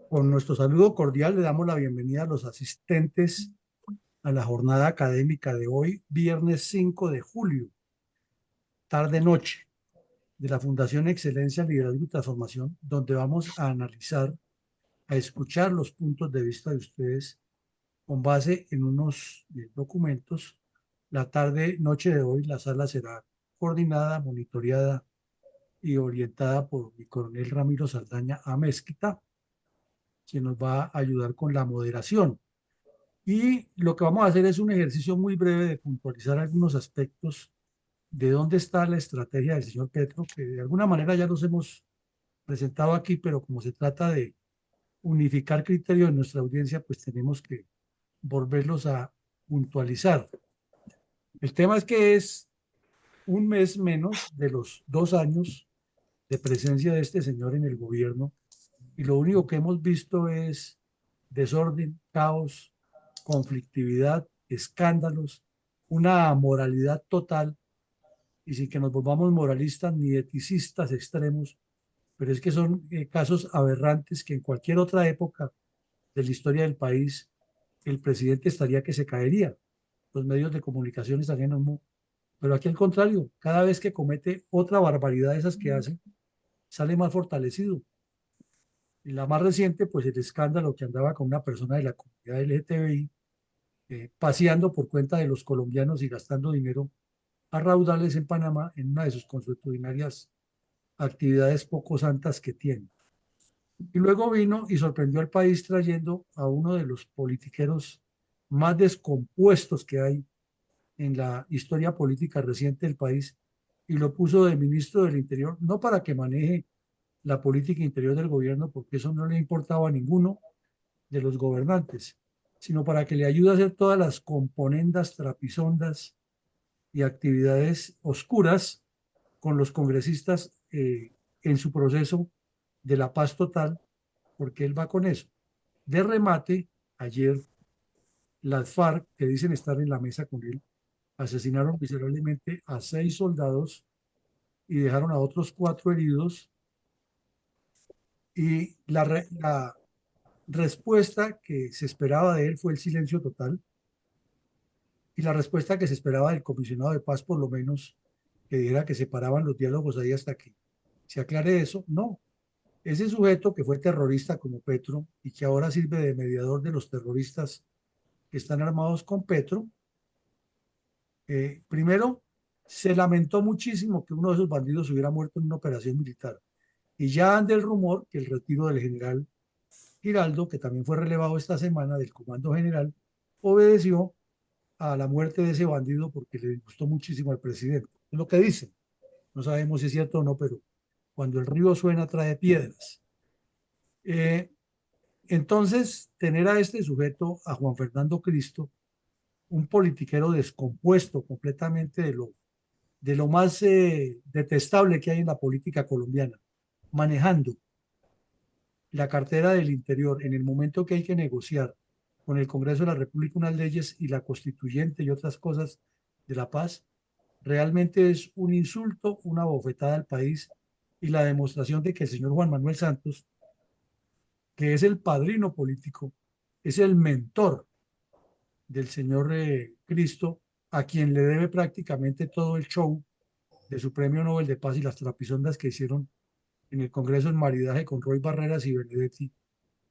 Con nuestro saludo cordial le damos la bienvenida a los asistentes a la jornada académica de hoy, viernes 5 de julio, tarde-noche, de la Fundación Excelencia, Liderazgo y Transformación, donde vamos a analizar, a escuchar los puntos de vista de ustedes con base en unos documentos. La tarde-noche de hoy la sala será coordinada, monitoreada y orientada por mi coronel Ramiro Saldaña Amezquita, quien nos va a ayudar con la moderación. Y lo que vamos a hacer es un ejercicio muy breve de puntualizar algunos aspectos de dónde está la estrategia del señor Petro, que de alguna manera ya los hemos presentado aquí, pero como se trata de unificar criterios en nuestra audiencia, pues tenemos que volverlos a puntualizar. El tema es que es un mes menos de los 2 años de presencia de este señor en el gobierno y lo único que hemos visto es desorden, caos, conflictividad, escándalos, una moralidad total y sin que nos volvamos moralistas ni eticistas extremos, pero es que son casos aberrantes que en cualquier otra época de la historia del país el presidente estaría que se caería, los medios de comunicación estarían en un... Pero aquí al contrario, cada vez que comete otra barbaridad de esas que hace, sale más fortalecido. Y la más reciente, pues el escándalo que andaba con una persona de la comunidad LGTBI, paseando por cuenta de los colombianos y gastando dinero a raudales en Panamá en una de sus consuetudinarias actividades poco santas que tiene. Y luego vino y sorprendió al país trayendo a uno de los politiqueros más descompuestos que hay en la historia política reciente del país y lo puso de ministro del Interior, no para que maneje la política interior del gobierno, porque eso no le importaba a ninguno de los gobernantes, sino para que le ayude a hacer todas las componendas, trapisondas y actividades oscuras con los congresistas en su proceso de la paz total, porque él va con eso. De remate, ayer las FARC, que dicen estar en la mesa con él, asesinaron miserablemente a 6 soldados y dejaron a otros 4 heridos. Y la respuesta que se esperaba de él fue el silencio total. Y la respuesta que se esperaba del comisionado de paz, por lo menos, que dijera que se paraban los diálogos ahí hasta que se aclare eso, no. Ese sujeto que fue terrorista como Petro y que ahora sirve de mediador de los terroristas que están armados con Petro, primero se lamentó muchísimo que uno de esos bandidos hubiera muerto en una operación militar. Y ya anda el rumor que el retiro del general Giraldo, que también fue relevado esta semana del comando general, obedeció a la muerte de ese bandido porque le gustó muchísimo al presidente. Es lo que dicen. No sabemos si es cierto o no, pero cuando el río suena trae piedras. Eh, entonces, tener a este sujeto, a Juan Fernando Cristo, un politiquero descompuesto completamente de lo más detestable que hay en la política colombiana, manejando la cartera del Interior en el momento que hay que negociar con el Congreso de la República unas leyes y la constituyente y otras cosas de la paz, realmente es un insulto, una bofetada al país y la demostración de que el señor Juan Manuel Santos, que es el padrino político, es el mentor del señor Cristo, a quien le debe prácticamente todo el show de su premio Nobel de Paz y las trapisondas que hicieron en el Congreso en maridaje con Roy Barreras y Benedetti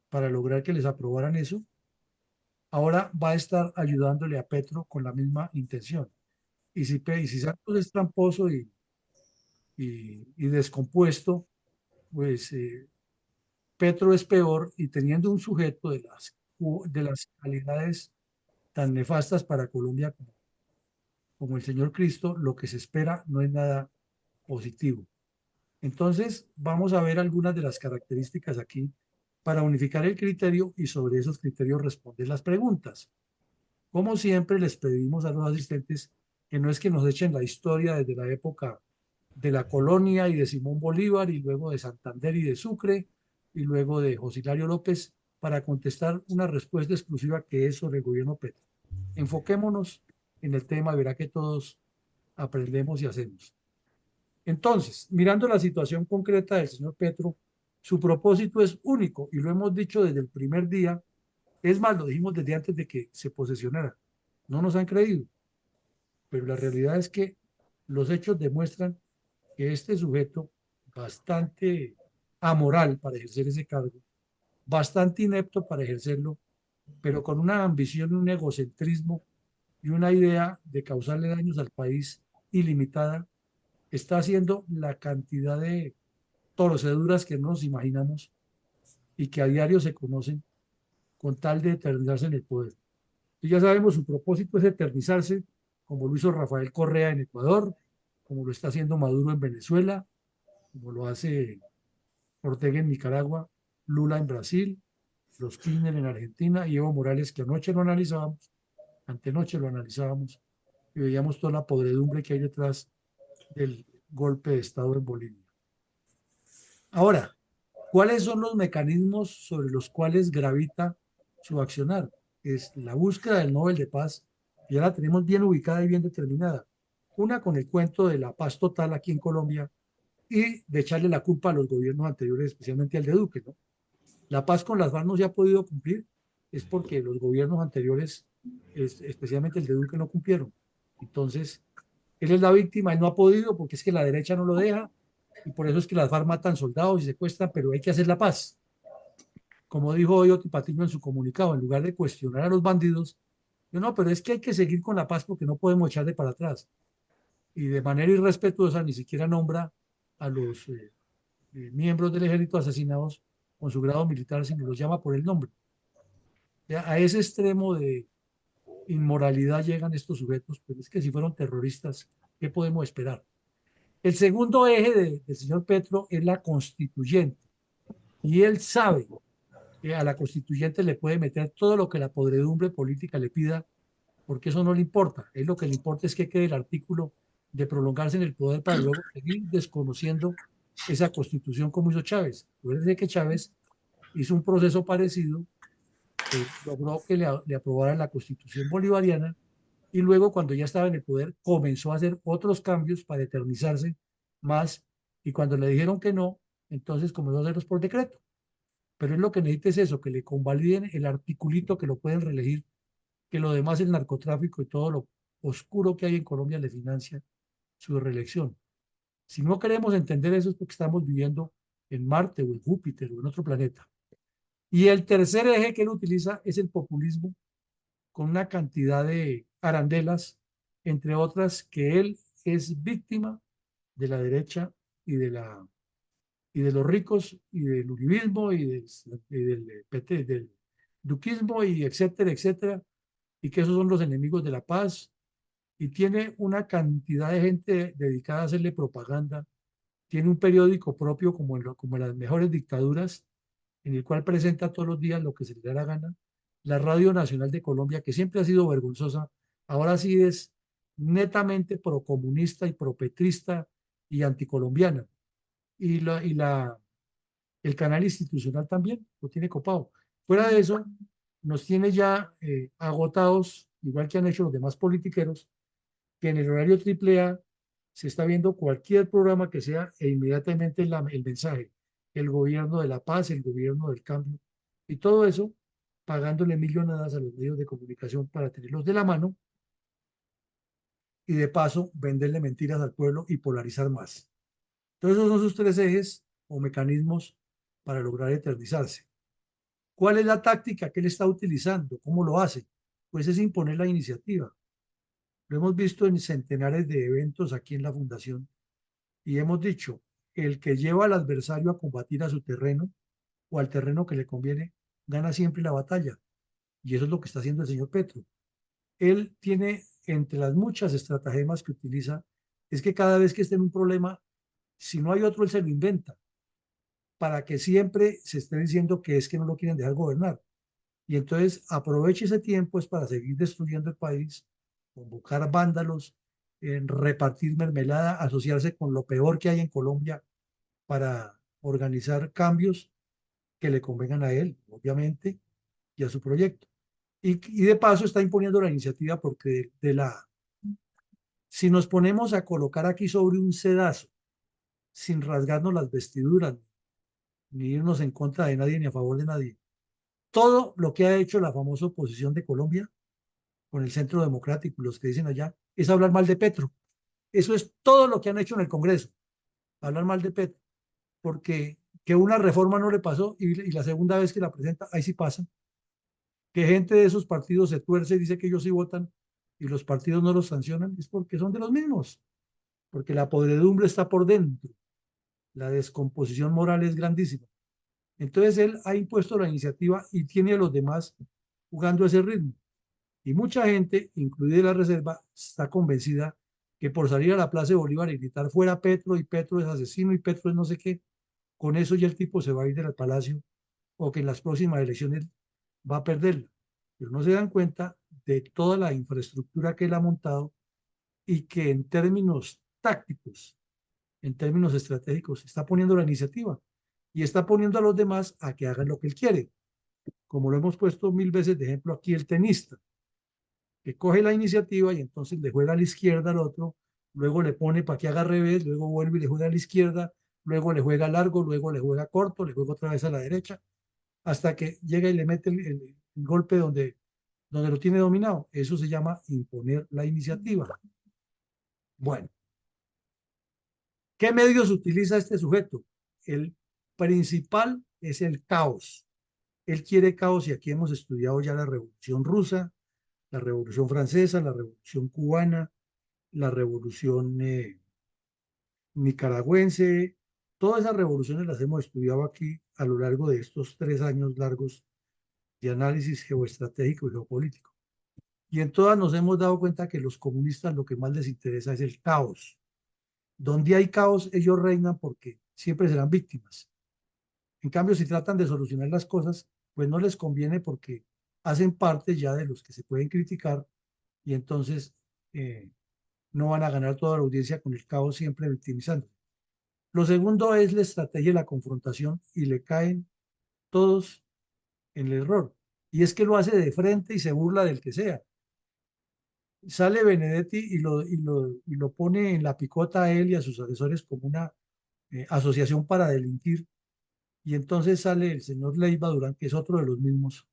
para lograr que les aprobaran eso, ahora va a estar ayudándole a Petro con la misma intención. Y si Santos es tramposo y descompuesto, pues Petro es peor y teniendo un sujeto de las calidades tan nefastas para Colombia como el señor Cristo, lo que se espera no es nada positivo. Entonces, vamos a ver algunas de las características aquí para unificar el criterio y sobre esos criterios responder las preguntas. Como siempre, les pedimos a los asistentes que no es que nos echen la historia desde la época de la colonia y de Simón Bolívar y luego de Santander y de Sucre y luego de José Hilario López para contestar una respuesta exclusiva que es sobre el gobierno Petro. Enfoquémonos en el tema, verá que todos aprendemos y hacemos. Entonces, mirando la situación concreta del señor Petro, Su propósito es único y lo hemos dicho desde el primer día. Es más, lo dijimos desde antes de que se posesionara. No nos han creído, pero la realidad es que los hechos demuestran que este sujeto, bastante amoral para ejercer ese cargo, bastante inepto para ejercerlo, pero con una ambición, un egocentrismo y una idea de causarle daños al país ilimitada, está haciendo la cantidad de torceduras que no nos imaginamos y que a diario se conocen con tal de eternizarse en el poder. Y ya sabemos, su propósito es eternizarse, como lo hizo Rafael Correa en Ecuador, como lo está haciendo Maduro en Venezuela, como lo hace Ortega en Nicaragua, Lula en Brasil, los Kirchner en Argentina y Evo Morales, que anoche lo analizábamos, antenoche lo analizábamos y veíamos toda la podredumbre que hay detrás del golpe de Estado en Bolivia. Ahora, ¿cuáles son los mecanismos sobre los cuales gravita su accionar? Es la búsqueda del Nobel de Paz, que ya la tenemos bien ubicada y bien determinada. Una con el cuento de la paz total aquí en Colombia y de echarle la culpa a los gobiernos anteriores, especialmente al de Duque, ¿no? La paz con las FARC no se ha podido cumplir, es porque los gobiernos anteriores, especialmente el de Duque, no cumplieron. Entonces, él es la víctima, él no ha podido porque es que la derecha no lo deja y por eso es que las FARC matan soldados y secuestran, pero hay que hacer la paz. Como dijo hoy Oti Patiño en su comunicado, en lugar de cuestionar a los bandidos, yo no, pero es que hay que seguir con la paz porque no podemos echarle para atrás. Y de manera irrespetuosa ni siquiera nombra a los miembros del ejército asesinados con su grado militar, sino los llama por el nombre. Ya, a ese extremo de inmoralidad llegan estos sujetos, pero es que si fueron terroristas, ¿qué podemos esperar? El segundo eje del señor Petro es la constituyente, y él sabe que a la constituyente le puede meter todo lo que la podredumbre política le pida, porque eso no le importa. Es lo que le importa es que quede el artículo de prolongarse en el poder para luego seguir desconociendo esa constitución como hizo Chávez. Acuérdense que Chávez hizo un proceso parecido, logró que le aprobaran la constitución bolivariana y luego cuando ya estaba en el poder comenzó a hacer otros cambios para eternizarse más y cuando le dijeron que no, entonces comenzó a hacerlos por decreto. Pero es lo que necesita es eso, que le convaliden el articulito que lo pueden reelegir, que lo demás el narcotráfico y todo lo oscuro que hay en Colombia le financia su reelección. Si no queremos entender eso es porque estamos viviendo en Marte o en Júpiter o en otro planeta. Y el tercer eje que él utiliza es el populismo con una cantidad de arandelas, entre otras que él es víctima de la derecha y y de los ricos y del uribismo y del PT, del duquismo y etcétera, etcétera, y que esos son los enemigos de la paz y tiene una cantidad de gente dedicada a hacerle propaganda, tiene un periódico propio como en las mejores dictaduras en el cual presenta todos los días lo que se le da la gana. La Radio Nacional de Colombia, que siempre ha sido vergonzosa, ahora sí es netamente procomunista y propetrista y anticolombiana. Y el canal institucional también lo tiene copado. Fuera de eso, nos tiene ya agotados, igual que han hecho los demás politiqueros, que en el horario triple A se está viendo cualquier programa que sea e inmediatamente el mensaje, el gobierno de la paz, el gobierno del cambio, y todo eso pagándole millonadas a los medios de comunicación para tenerlos de la mano y de paso venderle mentiras al pueblo y polarizar más. Entonces esos son sus tres ejes o mecanismos para lograr eternizarse. ¿Cuál es la táctica que él está utilizando? ¿Cómo lo hace? Pues es imponer la iniciativa. Lo hemos visto en centenares de eventos aquí en la Fundación y hemos dicho, el que lleva al adversario a combatir a su terreno o al terreno que le conviene, gana siempre la batalla. Y eso es lo que está haciendo el señor Petro. Él tiene, entre las muchas estratagemas que utiliza, es que cada vez que esté en un problema, si no hay otro, él se lo inventa, para que siempre se esté diciendo que es que no lo quieren dejar gobernar. Y entonces aproveche ese tiempo es para seguir destruyendo el país, convocar vándalos, repartir mermelada, asociarse con lo peor que hay en Colombia para organizar cambios que le convengan a él, obviamente, y a su proyecto. Y de paso está imponiendo la iniciativa porque si nos ponemos a colocar aquí sobre un sedazo, sin rasgarnos las vestiduras, ni irnos en contra de nadie ni a favor de nadie. Todo lo que ha hecho la famosa oposición de Colombia con el Centro Democrático y los que dicen allá es hablar mal de Petro. Eso es todo lo que han hecho en el Congreso, hablar mal de Petro, porque que una reforma no le pasó y la segunda vez que la presenta, ahí sí pasa, que gente de esos partidos se tuerce y dice que ellos sí votan y los partidos no los sancionan, es porque son de los mismos, porque la podredumbre está por dentro, la descomposición moral es grandísima. Entonces él ha impuesto la iniciativa y tiene a los demás jugando ese ritmo. Y mucha gente, incluida la reserva, está convencida que por salir a la Plaza de Bolívar y gritar fuera Petro y Petro es asesino y Petro es no sé qué, con eso ya el tipo se va a ir del palacio o que en las próximas elecciones va a perderla. Pero no se dan cuenta de toda la infraestructura que él ha montado y que en términos tácticos, en términos estratégicos, está poniendo la iniciativa y está poniendo a los demás a que hagan lo que él quiere. Como lo hemos puesto mil veces de ejemplo aquí, el tenista, que coge la iniciativa y entonces le juega a la izquierda al otro, luego le pone para que haga revés, luego vuelve y le juega a la izquierda, luego le juega largo, luego le juega corto, le juega otra vez a la derecha, hasta que llega y le mete el golpe donde lo tiene dominado. Eso se llama imponer la iniciativa. Bueno, ¿qué medios utiliza este sujeto? El principal es el caos. Él quiere caos y aquí hemos estudiado ya la Revolución Rusa, la Revolución Francesa, la Revolución Cubana, la Revolución Nicaragüense. Todas esas revoluciones las hemos estudiado aquí a lo largo de estos 3 años largos de análisis geoestratégico y geopolítico. Y en todas nos hemos dado cuenta que los comunistas lo que más les interesa es el caos. Donde hay caos, ellos reinan porque siempre serán víctimas. En cambio, si tratan de solucionar las cosas, pues no les conviene porque hacen parte ya de los que se pueden criticar y entonces no van a ganar toda la audiencia con el caos siempre victimizando. Lo segundo es la estrategia de la confrontación y le caen todos en el error. Y es que lo hace de frente y se burla del que sea. Sale Benedetti y lo pone en la picota a él y a sus asesores como una asociación para delinquir. Y entonces sale el señor Leiva Durán, que es otro de los mismos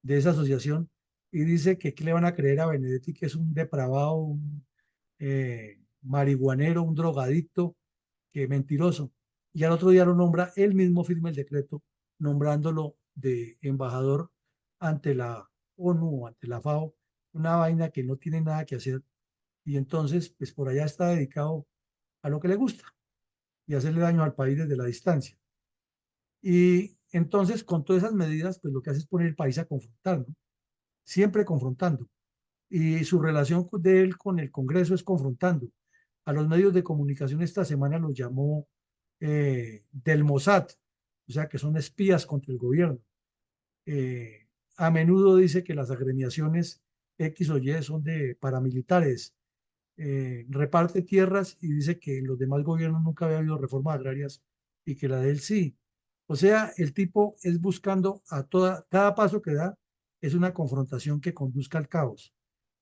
de esa asociación, y dice que ¿qué le van a creer a Benedetti? Que es un depravado, un marihuanero, un drogadicto, que mentiroso. Y al otro día lo nombra, él mismo firma el decreto nombrándolo de embajador ante la ONU, ante la FAO, una vaina que no tiene nada que hacer. Y entonces, pues por allá está dedicado a lo que le gusta y hacerle daño al país desde la distancia. Y entonces, con todas esas medidas, pues lo que hace es poner el país a confrontar, ¿no? Siempre confrontando. Y su relación de él con el Congreso es confrontando. A los medios de comunicación esta semana los llamó del Mossad, o sea que son espías contra el gobierno. A menudo dice que las agremiaciones X o Y son de paramilitares, reparte tierras y dice que en los demás gobiernos nunca había habido reformas agrarias y que la de él sí. O sea, el tipo es buscando cada paso que da es una confrontación que conduzca al caos.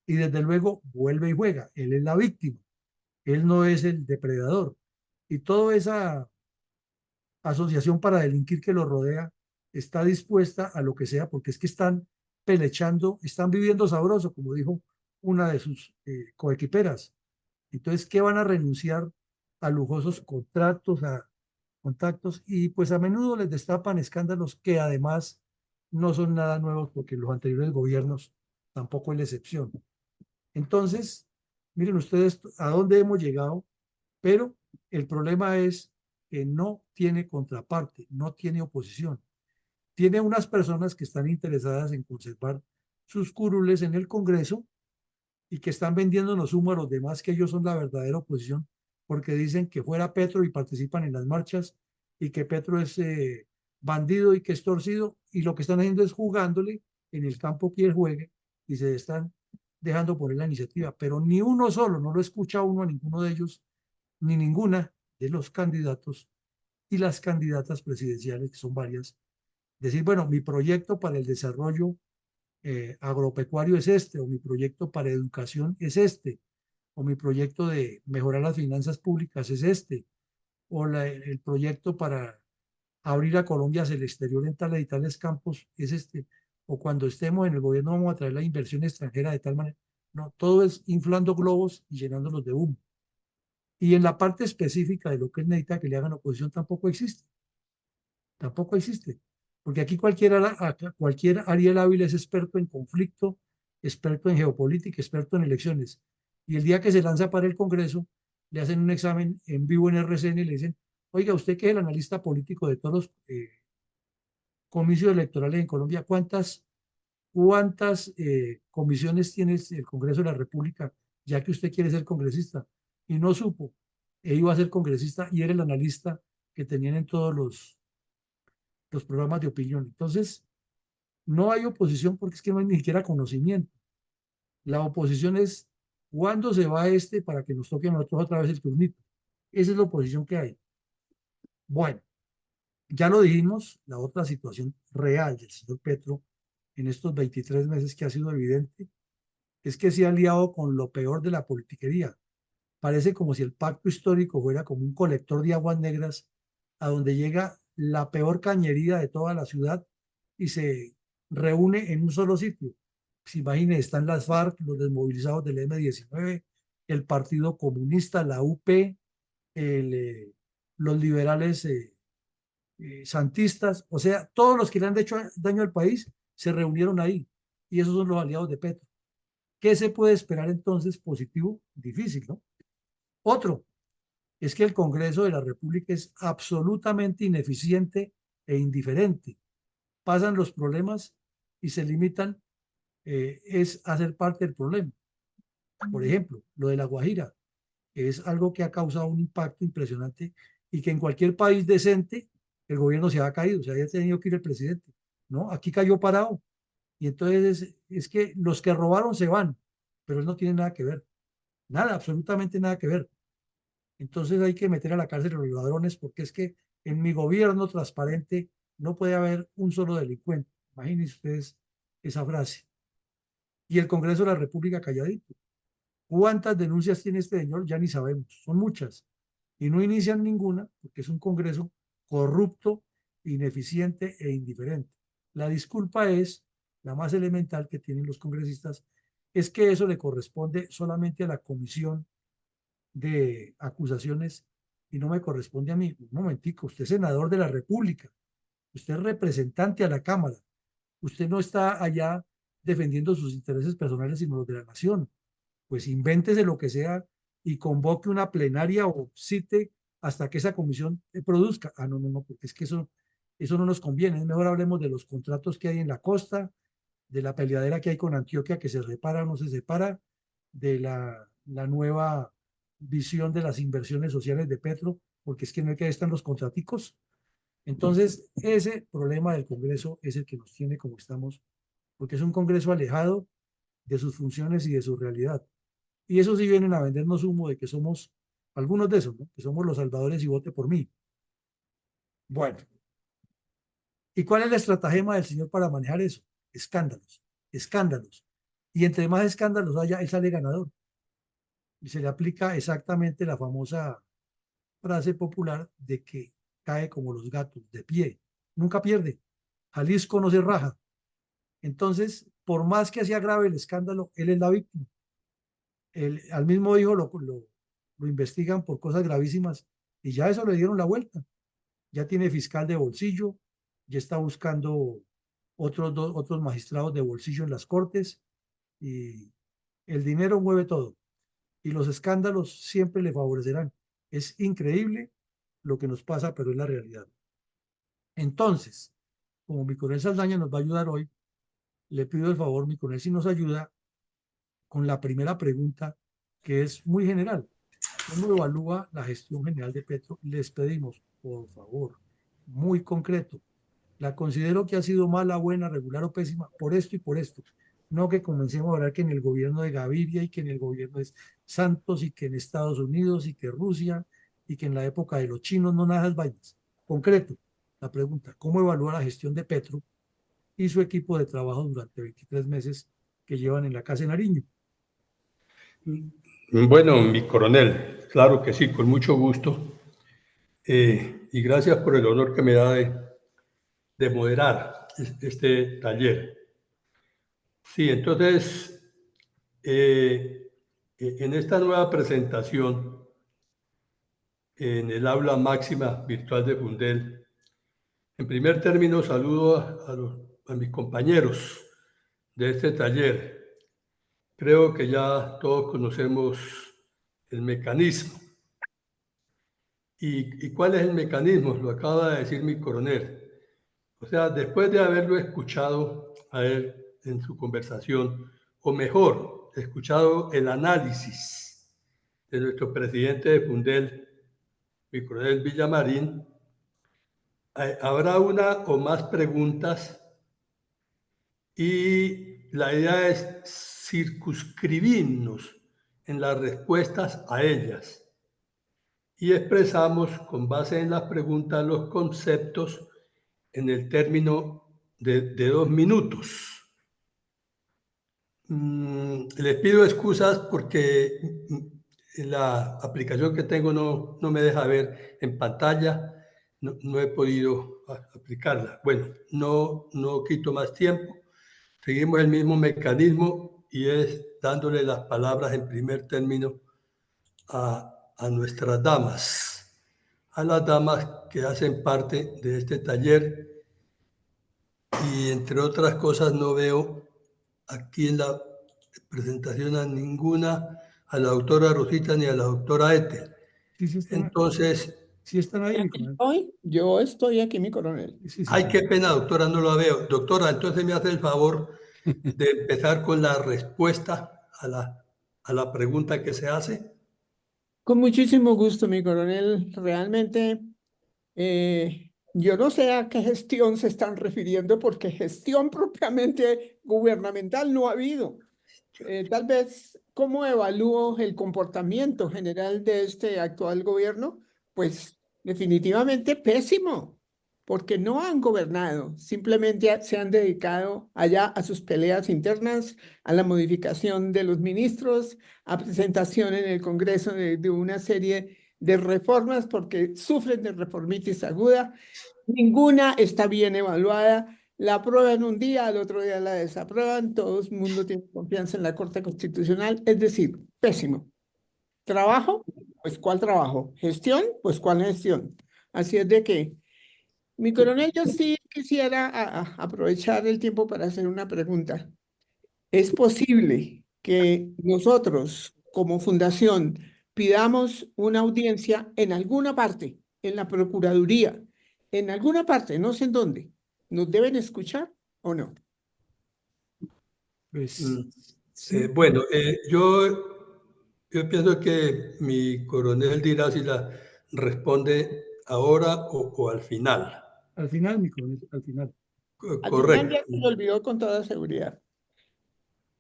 Y desde luego vuelve y juega. Él es la víctima, él no es el depredador. Y toda esa asociación para delinquir que lo rodea está dispuesta a lo que sea, porque es que están pelechando, están viviendo sabroso, como dijo una de sus coequiperas. Entonces, ¿qué van a renunciar a lujosos contratos, a contactos? Y pues a menudo les destapan escándalos que además no son nada nuevos porque los anteriores gobiernos tampoco es la excepción. Entonces, miren ustedes a dónde hemos llegado, pero el problema es que no tiene contraparte, no tiene oposición. Tiene unas personas que están interesadas en conservar sus curules en el Congreso y que están vendiéndonos humo a los demás que ellos son la verdadera oposición, porque dicen que fuera Petro y participan en las marchas y que Petro es bandido y que es torcido, y lo que están haciendo es jugándole en el campo que él juegue y se están dejando poner la iniciativa, pero ni uno solo, no lo escucha uno a ninguno de ellos, ni ninguna de los candidatos y las candidatas presidenciales, que son varias, decir, bueno, mi proyecto para el desarrollo agropecuario es este, o mi proyecto para educación es este, o mi proyecto de mejorar las finanzas públicas es este, o el proyecto para abrir a Colombia hacia el exterior en tales y tales campos, o cuando estemos en el gobierno vamos a traer la inversión extranjera de tal manera. No, todo es inflando globos y llenándolos de humo. Y en la parte específica de lo que él necesita que le hagan oposición tampoco existe. Tampoco existe. Porque aquí cualquier Ariel Ávila es experto en conflicto, experto en geopolítica, experto en elecciones. Y el día que se lanza para el Congreso, le hacen un examen en vivo en RCN y le dicen, oiga, usted que es el analista político de todos los comicios electorales en Colombia, ¿cuántas comisiones tiene el Congreso de la República, ya que usted quiere ser congresista? Y no supo, e iba a ser congresista y era el analista que tenían en todos los programas de opinión. Entonces, no hay oposición porque es que no hay ni siquiera conocimiento. La oposición es cuándo se va para que nos toque a nosotros otra vez el turnito. Esa es la oposición que hay. Bueno, ya lo dijimos, la otra situación real del señor Petro en estos 23 meses que ha sido evidente es que se ha aliado con lo peor de la politiquería. Parece como si el pacto histórico fuera como un colector de aguas negras a donde llega la peor cañería de toda la ciudad y se reúne en un solo sitio. Se imaginen, están las FARC, los desmovilizados del M-19, el Partido Comunista, la UP, el, los liberales santistas, o sea, todos los que le han hecho daño al país se reunieron ahí y esos son los aliados de Petro. ¿Qué se puede esperar entonces positivo? Difícil, ¿no? Otro, es que el Congreso de la República es absolutamente ineficiente e indiferente. Pasan los problemas y se limitan es hacer parte del problema. Por ejemplo, lo de La Guajira es algo que ha causado un impacto impresionante y que en cualquier país decente el gobierno se ha caído, se había tenido que ir el presidente, ¿no? Aquí cayó parado. Y entonces es que los que robaron se van, pero él no tiene nada que ver, nada, absolutamente nada que ver. Entonces hay que meter a la cárcel a los ladrones porque es que en mi gobierno transparente no puede haber un solo delincuente. Imagínense ustedes esa frase. Y el Congreso de la República calladito. ¿Cuántas denuncias tiene este señor? Ya ni sabemos. Son muchas. Y no inician ninguna porque es un Congreso corrupto, ineficiente e indiferente. La disculpa es, la más elemental que tienen los congresistas, es que eso le corresponde solamente a la Comisión de Acusaciones y no me corresponde a mí. Un momentico, usted es senador de la República, usted es representante a la Cámara, usted no está allá defendiendo sus intereses personales, sino los de la nación. Pues invéntese lo que sea y convoque una plenaria o cite hasta que esa comisión produzca. Ah, no, no, no, porque es que eso no nos conviene. Es mejor hablemos de los contratos que hay en la costa, de la peleadera que hay con Antioquia, que se repara o no se separa, de la nueva visión de las inversiones sociales de Petro, porque es que no hay que están los contraticos. Entonces, ese problema del Congreso es el que nos tiene como estamos, porque es un Congreso alejado de sus funciones y de su realidad. Y eso sí vienen a vendernos humo de que somos algunos de esos, ¿no? Que somos los salvadores y vote por mí. Bueno, ¿y cuál es la estratagema del señor para manejar eso? Escándalos, escándalos. Y entre más escándalos haya, él sale ganador. Y se le aplica exactamente la famosa frase popular de que cae como los gatos, de pie. Nunca pierde. Jalisco no se raja. Entonces, por más que sea grave el escándalo, él es la víctima. Al mismo hijo lo investigan por cosas gravísimas y ya eso le dieron la vuelta. Ya tiene fiscal de bolsillo, ya está buscando otros magistrados de bolsillo en las cortes y el dinero mueve todo y los escándalos siempre le favorecerán. Es increíble lo que nos pasa, pero es la realidad. Entonces, como mi coronel Saldaña nos va a ayudar hoy, le pido el favor, mi coronel, si nos ayuda con la primera pregunta, que es muy general. ¿Cómo evalúa la gestión general de Petro? Les pedimos, por favor, muy concreto. La considero que ha sido mala, buena, regular o pésima por esto y por esto. No que comencemos a hablar que en el gobierno de Gaviria y que en el gobierno de Santos y que en Estados Unidos y que Rusia y que en la época de los chinos, no nada de esas vainas. Concreto, la pregunta, ¿cómo evalúa la gestión de Petro y su equipo de trabajo durante 23 meses que llevan en la Casa de Nariño? Bueno, mi coronel, claro que sí, con mucho gusto. y gracias por el honor que me da de moderar este taller. Sí, entonces, en esta nueva presentación, en el aula máxima virtual de Fundel, en primer término saludo a mis compañeros de este taller. Creo que ya todos conocemos el mecanismo. ¿Y cuál es el mecanismo? Lo acaba de decir mi coronel. O sea, después de haberlo escuchado a él en su conversación, o mejor, escuchado el análisis de nuestro presidente de Fundel, mi coronel Villamarín, habrá una o más preguntas y la idea es circunscribirnos en las respuestas a ellas y expresamos con base en las preguntas los conceptos en el término de 2 minutos. Les pido excusas porque la aplicación que tengo no me deja ver en pantalla, no he podido aplicarla. Bueno, no quito más tiempo, seguimos el mismo mecanismo y es dándole las palabras en primer término a nuestras damas, a las damas que hacen parte de este taller y entre otras cosas no veo aquí en la presentación a ninguna, a la doctora Rosita ni a la doctora Ethel. Sí están, Entonces, sí están ahí, mi Aquí coronel. estoy, yo estoy aquí, mi coronel. Sí, ay, señor. qué pena, doctora, no la veo. Doctora, entonces me hace el favor de empezar con la respuesta a la pregunta que se hace. Con muchísimo gusto, mi coronel. Realmente, yo no sé a qué gestión se están refiriendo, porque gestión propiamente gubernamental no ha habido. Tal vez, ¿cómo evalúo el comportamiento general de este actual gobierno? Pues definitivamente pésimo, porque no han gobernado, simplemente se han dedicado allá a sus peleas internas, a la modificación de los ministros, a presentación en el Congreso de una serie de reformas, porque sufren de reformitis aguda. Ninguna está bien evaluada. La aprueban un día, al otro día la desaprueban. Todo el mundo tiene confianza en la Corte Constitucional. Es decir, pésimo. ¿Trabajo? Pues ¿cuál trabajo? ¿Gestión? Pues ¿cuál gestión? Así es de que, mi coronel, yo sí quisiera aprovechar el tiempo para hacer una pregunta. ¿Es posible que nosotros, como fundación, pidamos una audiencia en alguna parte, en la Procuraduría, en alguna parte, no sé en dónde? ¿Nos deben escuchar o no? Pues sí, Bueno, yo pienso que mi coronel dirá si la responde ahora o al final. al final, mi coronel, al final. Al final Correcto. ya se lo olvidó con toda seguridad.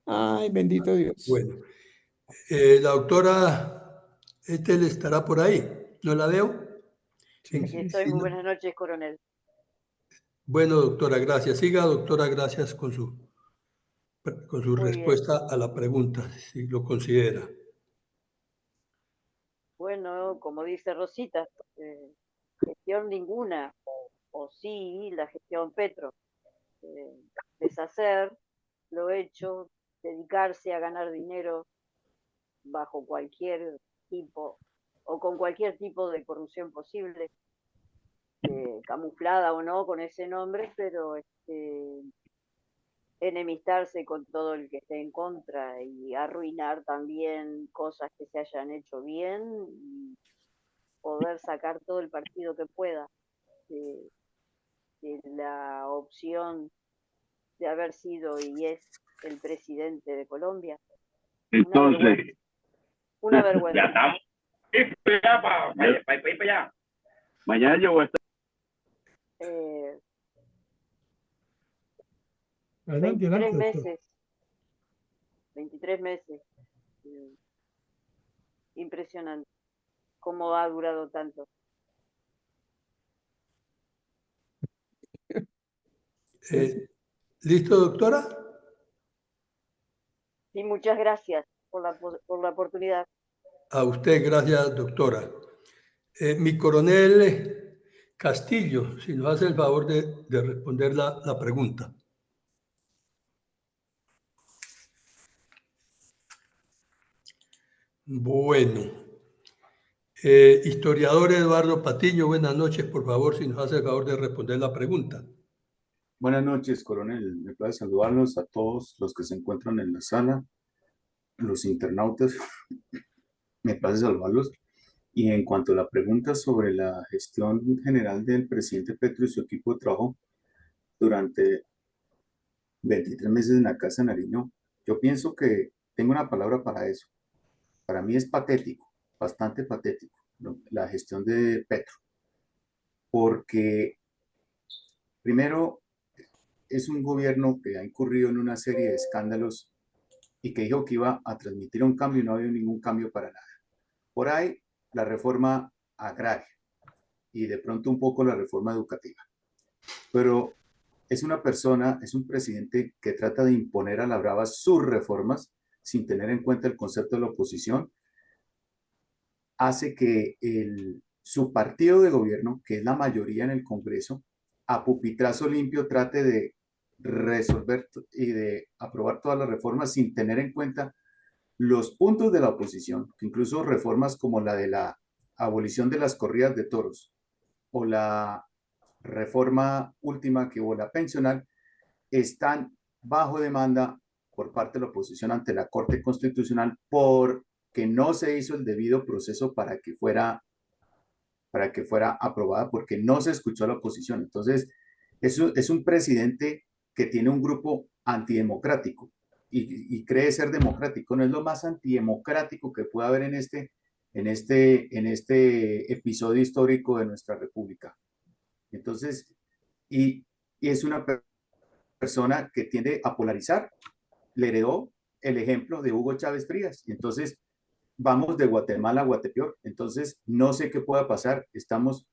Ay, bendito Dios. Bueno, la doctora Ethel estará por ahí. ¿No la veo? Sí, Aquí sí. estoy, muy buenas noches, coronel. Bueno, doctora, gracias. Siga, doctora, gracias con su Muy bien. respuesta a la pregunta, si lo considera. Bueno, como dice Rosita, gestión ninguna, o sí, la gestión Petro. Eh, Deshacer lo hecho, dedicarse a ganar dinero bajo cualquier tipo o con cualquier tipo de corrupción posible, camuflada o no con ese nombre, pero enemistarse con todo el que esté en contra y arruinar también cosas que se hayan hecho bien y poder sacar todo el partido que pueda de, de la opción de haber sido y es el presidente de Colombia. Entonces, Una vergüenza. ya estamos. Para allá. Mañana yo voy a estar. Eh, Adelante, 23 adelante, doctor. meses, 23 meses. eh, Impresionante cómo ha durado tanto. ¿Listo, doctora? Y muchas gracias por la oportunidad. A usted, gracias, doctora. Mi coronel Castillo, si nos hace el favor de responder la pregunta. Bueno, historiador Eduardo Patiño, buenas noches, por favor, si nos hace el favor de responder la pregunta. Buenas noches, coronel. Me place saludarlos a todos los que se encuentran en la sala, los internautas. Me place saludarlos. Y en cuanto a la pregunta sobre la gestión general del presidente Petro y su equipo de trabajo durante 23 meses en la Casa de Nariño, yo pienso que tengo una palabra para eso. Para mí es patético, bastante patético, ¿no? La gestión de Petro, porque primero es un gobierno que ha incurrido en una serie de escándalos y que dijo que iba a transmitir un cambio y no ha habido ningún cambio para nada. Por ahí la reforma agraria y de pronto un poco la reforma educativa. Pero es una persona, es un presidente que trata de imponer a la brava sus reformas sin tener en cuenta el concepto de la oposición. Hace que su partido de gobierno, que es la mayoría en el Congreso, a pupitrazo limpio trate de resolver y de aprobar todas las reformas sin tener en cuenta los puntos de la oposición, que incluso reformas como la de la abolición de las corridas de toros o la reforma última que hubo, la pensional, están bajo demanda por parte de la oposición ante la Corte Constitucional porque no se hizo el debido proceso para que fuera aprobada, porque no se escuchó a la oposición. Entonces, eso es un presidente que tiene un grupo antidemocrático y cree ser democrático. No es lo más antidemocrático que puede haber en este episodio histórico de nuestra república. Entonces, y es una persona que tiende a polarizar. Le heredó el ejemplo de Hugo Chávez Frías. Entonces, vamos de Guatemala a Guatepeor. Entonces, no sé qué pueda pasar. Estamos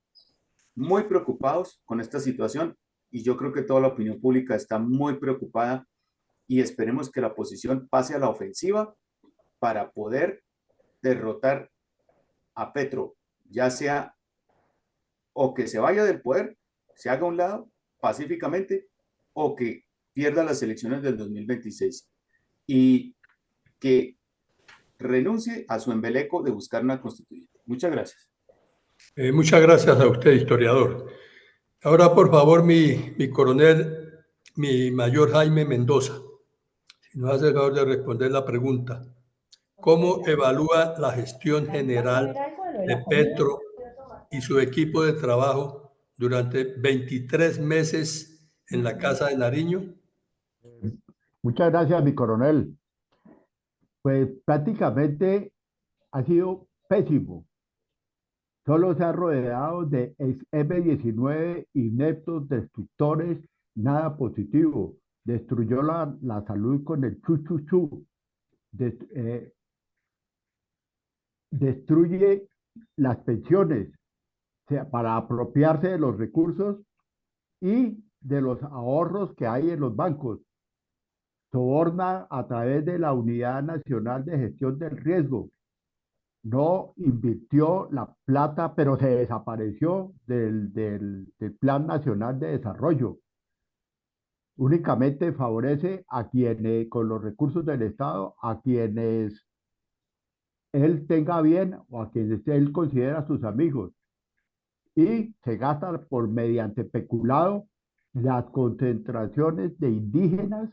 muy preocupados con esta situación y yo creo que toda la opinión pública está muy preocupada y esperemos que la oposición pase a la ofensiva para poder derrotar a Petro, ya sea o que se vaya del poder, se haga a un lado pacíficamente, o que pierda las elecciones del 2026 y que renuncie a su embeleco de buscar una constituyente. Muchas gracias. Muchas gracias a usted, historiador. Ahora, por favor, mi coronel, mi mayor Jaime Mendoza, si nos hace el favor de responder la pregunta. ¿Cómo evalúa la gestión general de Petro y su equipo de trabajo durante 23 meses en la Casa de Nariño? Muchas gracias, mi coronel. Pues prácticamente ha sido pésimo. Solo se ha rodeado de F-19 ineptos destructores, nada positivo. Destruyó la salud con el chu-chu-chu. Destruye las pensiones, o sea, para apropiarse de los recursos y de los ahorros que hay en los bancos. Soborna a través de la Unidad Nacional de Gestión del Riesgo. No invirtió la plata, pero se desapareció del Plan Nacional de Desarrollo. Únicamente favorece a quienes, con los recursos del Estado, a quienes él tenga bien o a quienes él considera sus amigos. Y se gasta mediante peculado las concentraciones de indígenas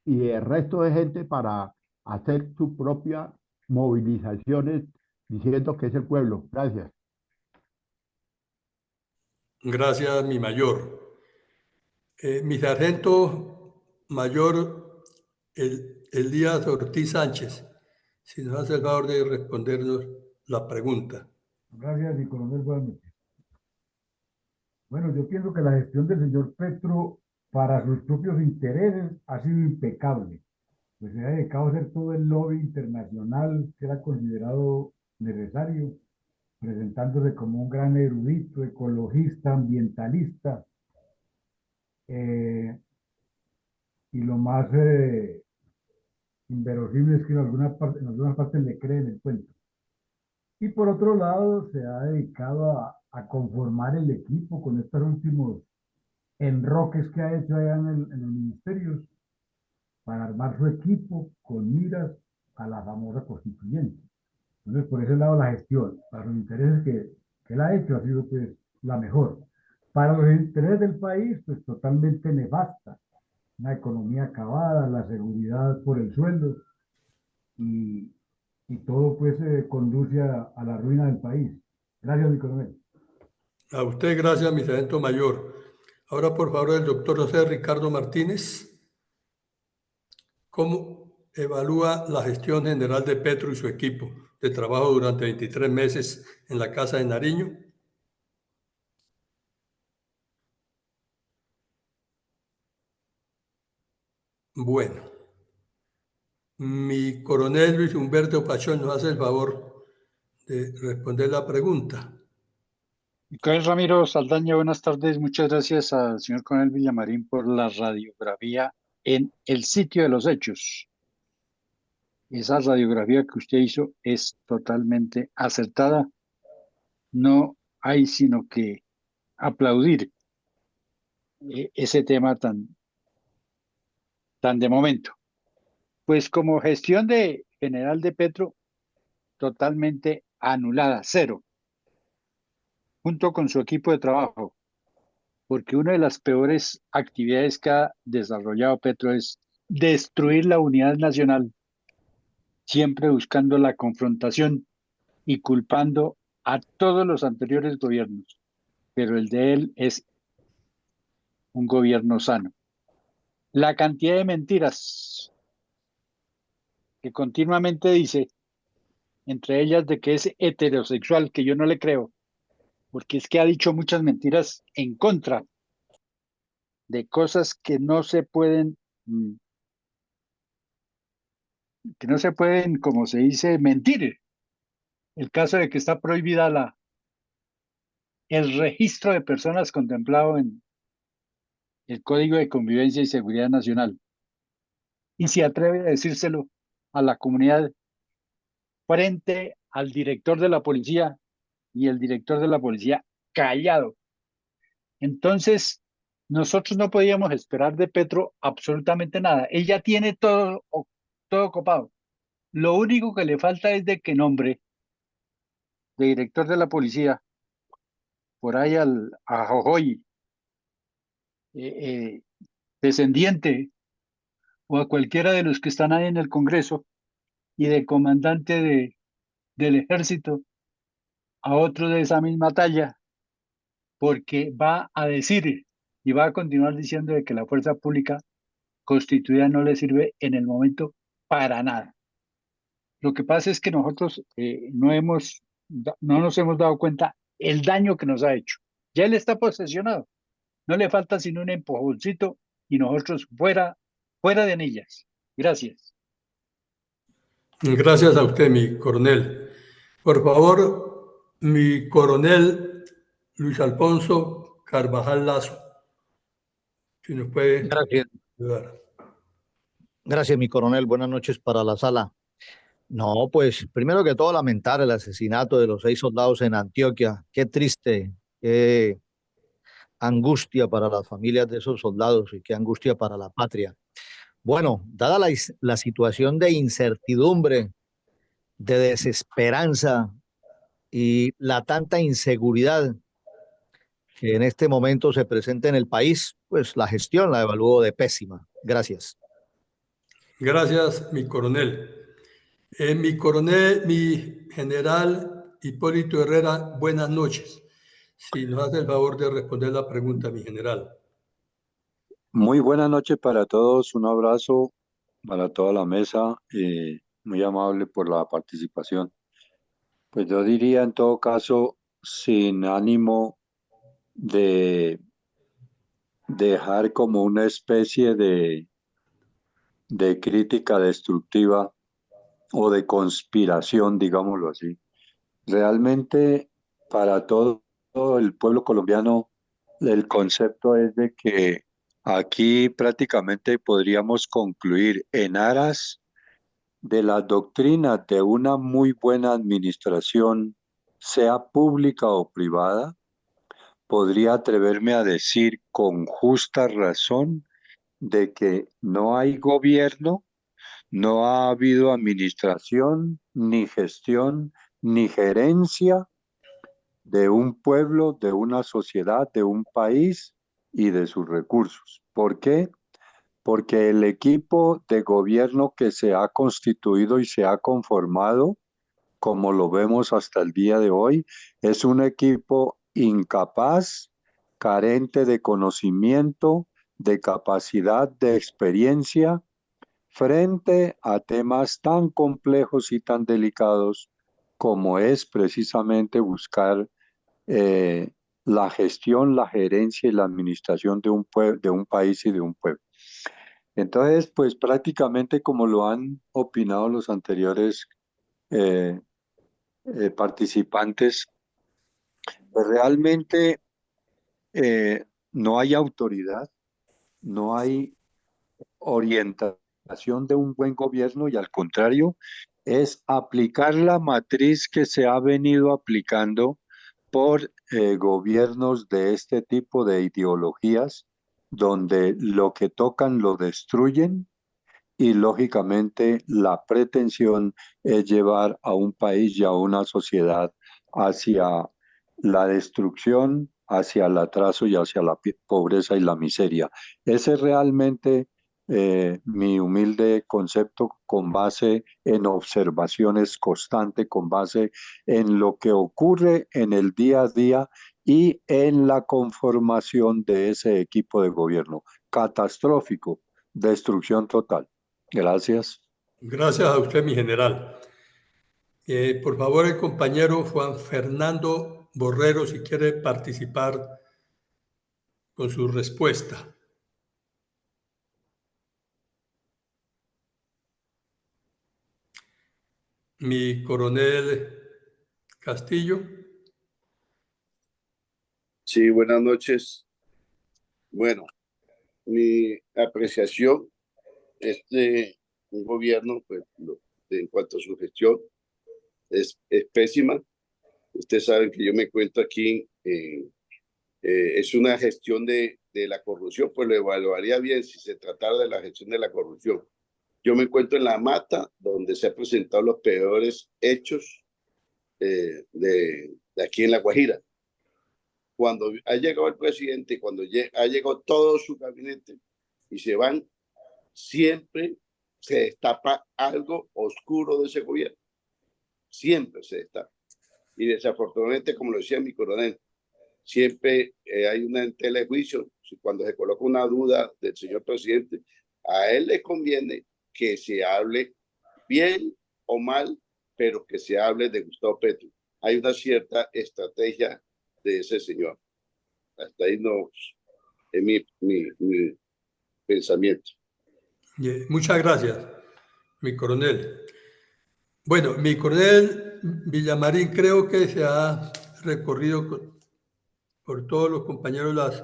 y el resto de gente para hacer su propia movilizaciones diciendo que es el pueblo. Gracias. Gracias, mi mayor. Mi sargento mayor, Elías Ortiz Sánchez, si nos hace el favor de respondernos la pregunta. Gracias, mi coronel. Buenas noches. Bueno, yo pienso que la gestión del señor Petro para sus propios intereses ha sido impecable. Pues se ha dedicado a hacer todo el lobby internacional que era considerado necesario, presentándose como un gran erudito, ecologista, ambientalista. Y lo más inverosímil es que en algunas partes le creen el cuento. Y por otro lado, se ha dedicado a conformar el equipo con estos últimos enroques que ha hecho allá en los ministerios para armar su equipo con miras a la famosa constituyente. Entonces, por ese lado, la gestión, para los intereses que él ha hecho, ha sido pues la mejor. Para los intereses del país, pues totalmente nefasta. Una economía acabada, la seguridad por el suelo y, y todo pues conduce a la ruina del país. Gracias, mi coronel. A usted, gracias, mi sargento mayor. Ahora, por favor, el doctor José Ricardo Martínez. ¿Cómo evalúa la gestión general de Petro y su equipo de trabajo durante 23 meses en la Casa de Nariño? Bueno, mi coronel Luis Humberto Pachón nos hace el favor de responder la pregunta. Coronel Ramiro Saldaña, buenas tardes. Muchas gracias al señor Coronel Villamarín por la radiografía en el sitio de los hechos. Esa radiografía que usted hizo es totalmente acertada. No hay sino que aplaudir ese tema tan de momento. Pues como gestión de general de Petro, totalmente anulada, cero, junto con su equipo de trabajo, porque una de las peores actividades que ha desarrollado Petro es destruir la unidad nacional, siempre buscando la confrontación y culpando a todos los anteriores gobiernos, pero el de él es un gobierno sano. La cantidad de mentiras que continuamente dice, entre ellas de que es heterosexual, que yo no le creo, porque es que ha dicho muchas mentiras en contra de cosas que no se pueden, como se dice, mentir. El caso de que está prohibida el registro de personas contemplado en el Código de Convivencia y Seguridad Nacional. Y se atreve a decírselo a la comunidad frente al director de la policía y el director de la policía callado. Entonces, nosotros no podíamos esperar de Petro absolutamente nada. Ella tiene todo copado. Lo único que le falta es de que nombre de director de la policía por ahí a Jojoy, descendiente, o a cualquiera de los que están ahí en el Congreso, y de comandante del ejército a otro de esa misma talla, porque va a decir y va a continuar diciendo de que la fuerza pública constituida no le sirve en el momento para nada. Lo que pasa es que nosotros no nos hemos dado cuenta el daño que nos ha hecho. Ya él está posesionado. No le falta sino un empujoncito y nosotros fuera de anillas. Gracias. Gracias a usted, mi coronel. Por favor, mi coronel Luis Alfonso Carvajal Lazo, si nos puede Gracias. ayudar. Gracias, mi coronel. Buenas noches para la sala. No, pues primero que todo lamentar el asesinato de los 6 soldados en Antioquia. Qué triste, qué angustia para las familias de esos soldados y qué angustia para la patria. Bueno, dada la situación de incertidumbre, de desesperanza y la tanta inseguridad que en este momento se presenta en el país, pues la gestión la evalúo de pésima. Gracias. Gracias, mi coronel. Mi general Hipólito Herrera, buenas noches. Si nos hace el favor de responder la pregunta, mi general. Muy buenas noches para todos, un abrazo para toda la mesa, muy amable por la participación. Pues yo diría en todo caso, sin ánimo de dejar como una especie de crítica destructiva o de conspiración, digámoslo así. Realmente para todo el pueblo colombiano, el concepto es de que aquí prácticamente podríamos concluir en aras de las doctrinas de una muy buena administración, sea pública o privada, podría atreverme a decir con justa razón de que no hay gobierno, no ha habido administración, ni gestión, ni gerencia de un pueblo, de una sociedad, de un país y de sus recursos. ¿Por qué? Porque el equipo de gobierno que se ha constituido y se ha conformado, como lo vemos hasta el día de hoy, es un equipo incapaz, carente de conocimiento, de capacidad, de experiencia, frente a temas tan complejos y tan delicados como es precisamente buscar la gestión, la gerencia y la administración de de un país y de un pueblo. Entonces, pues prácticamente como lo han opinado los anteriores eh, participantes, pues realmente no hay autoridad, no hay orientación de un buen gobierno y al contrario, es aplicar la matriz que se ha venido aplicando por gobiernos de este tipo de ideologías, donde lo que tocan lo destruyen y lógicamente la pretensión es llevar a un país y a una sociedad hacia la destrucción, hacia el atraso y hacia la pobreza y la miseria. Ese es realmente mi humilde concepto con base en observaciones constantes, con base en lo que ocurre en el día a día y en la conformación de ese equipo de gobierno. Catastrófico, destrucción total. Gracias. Gracias a usted, mi general. Por favor, el compañero Juan Fernando Borrero, si quiere participar con su respuesta. Mi coronel Castillo. Sí, buenas noches. Bueno, mi apreciación es de un gobierno, pues, en cuanto a su gestión, es pésima. Ustedes saben que yo me cuento aquí, es una gestión de la corrupción, pues lo evaluaría bien si se tratara de la gestión de la corrupción. Yo me encuentro en la mata, donde se han presentado los peores hechos de aquí en La Guajira. Cuando ha llegado el presidente, cuando ha llegado todo su gabinete y se van, siempre se destapa algo oscuro de ese gobierno. Siempre se destapa. Y desafortunadamente, como lo decía mi coronel, siempre hay una tela de juicio. Cuando se coloca una duda del señor presidente, a él le conviene que se hable bien o mal, pero que se hable de Gustavo Petro. Hay una cierta estrategia de ese señor. Hasta ahí no es mi pensamiento. Muchas gracias, mi coronel. Bueno, mi coronel Villamarín creo que se ha recorrido por todos los compañeros,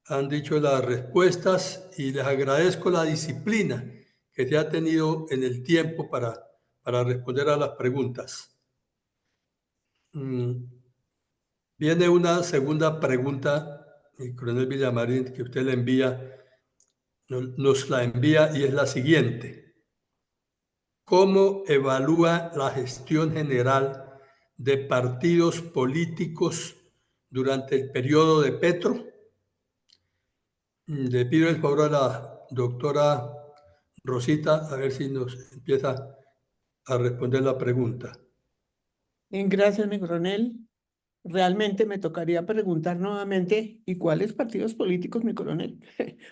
han dicho las respuestas y les agradezco la disciplina que se ha tenido en el tiempo para responder a las preguntas. Viene una segunda pregunta, mi coronel Villamarín, que usted le envía, nos la envía y es la siguiente. ¿Cómo evalúa la gestión general de partidos políticos durante el periodo de Petro? Le pido el favor a la doctora Rosita a ver si nos empieza a responder la pregunta. Gracias, mi coronel. Realmente me tocaría preguntar nuevamente, ¿y cuáles partidos políticos, mi coronel?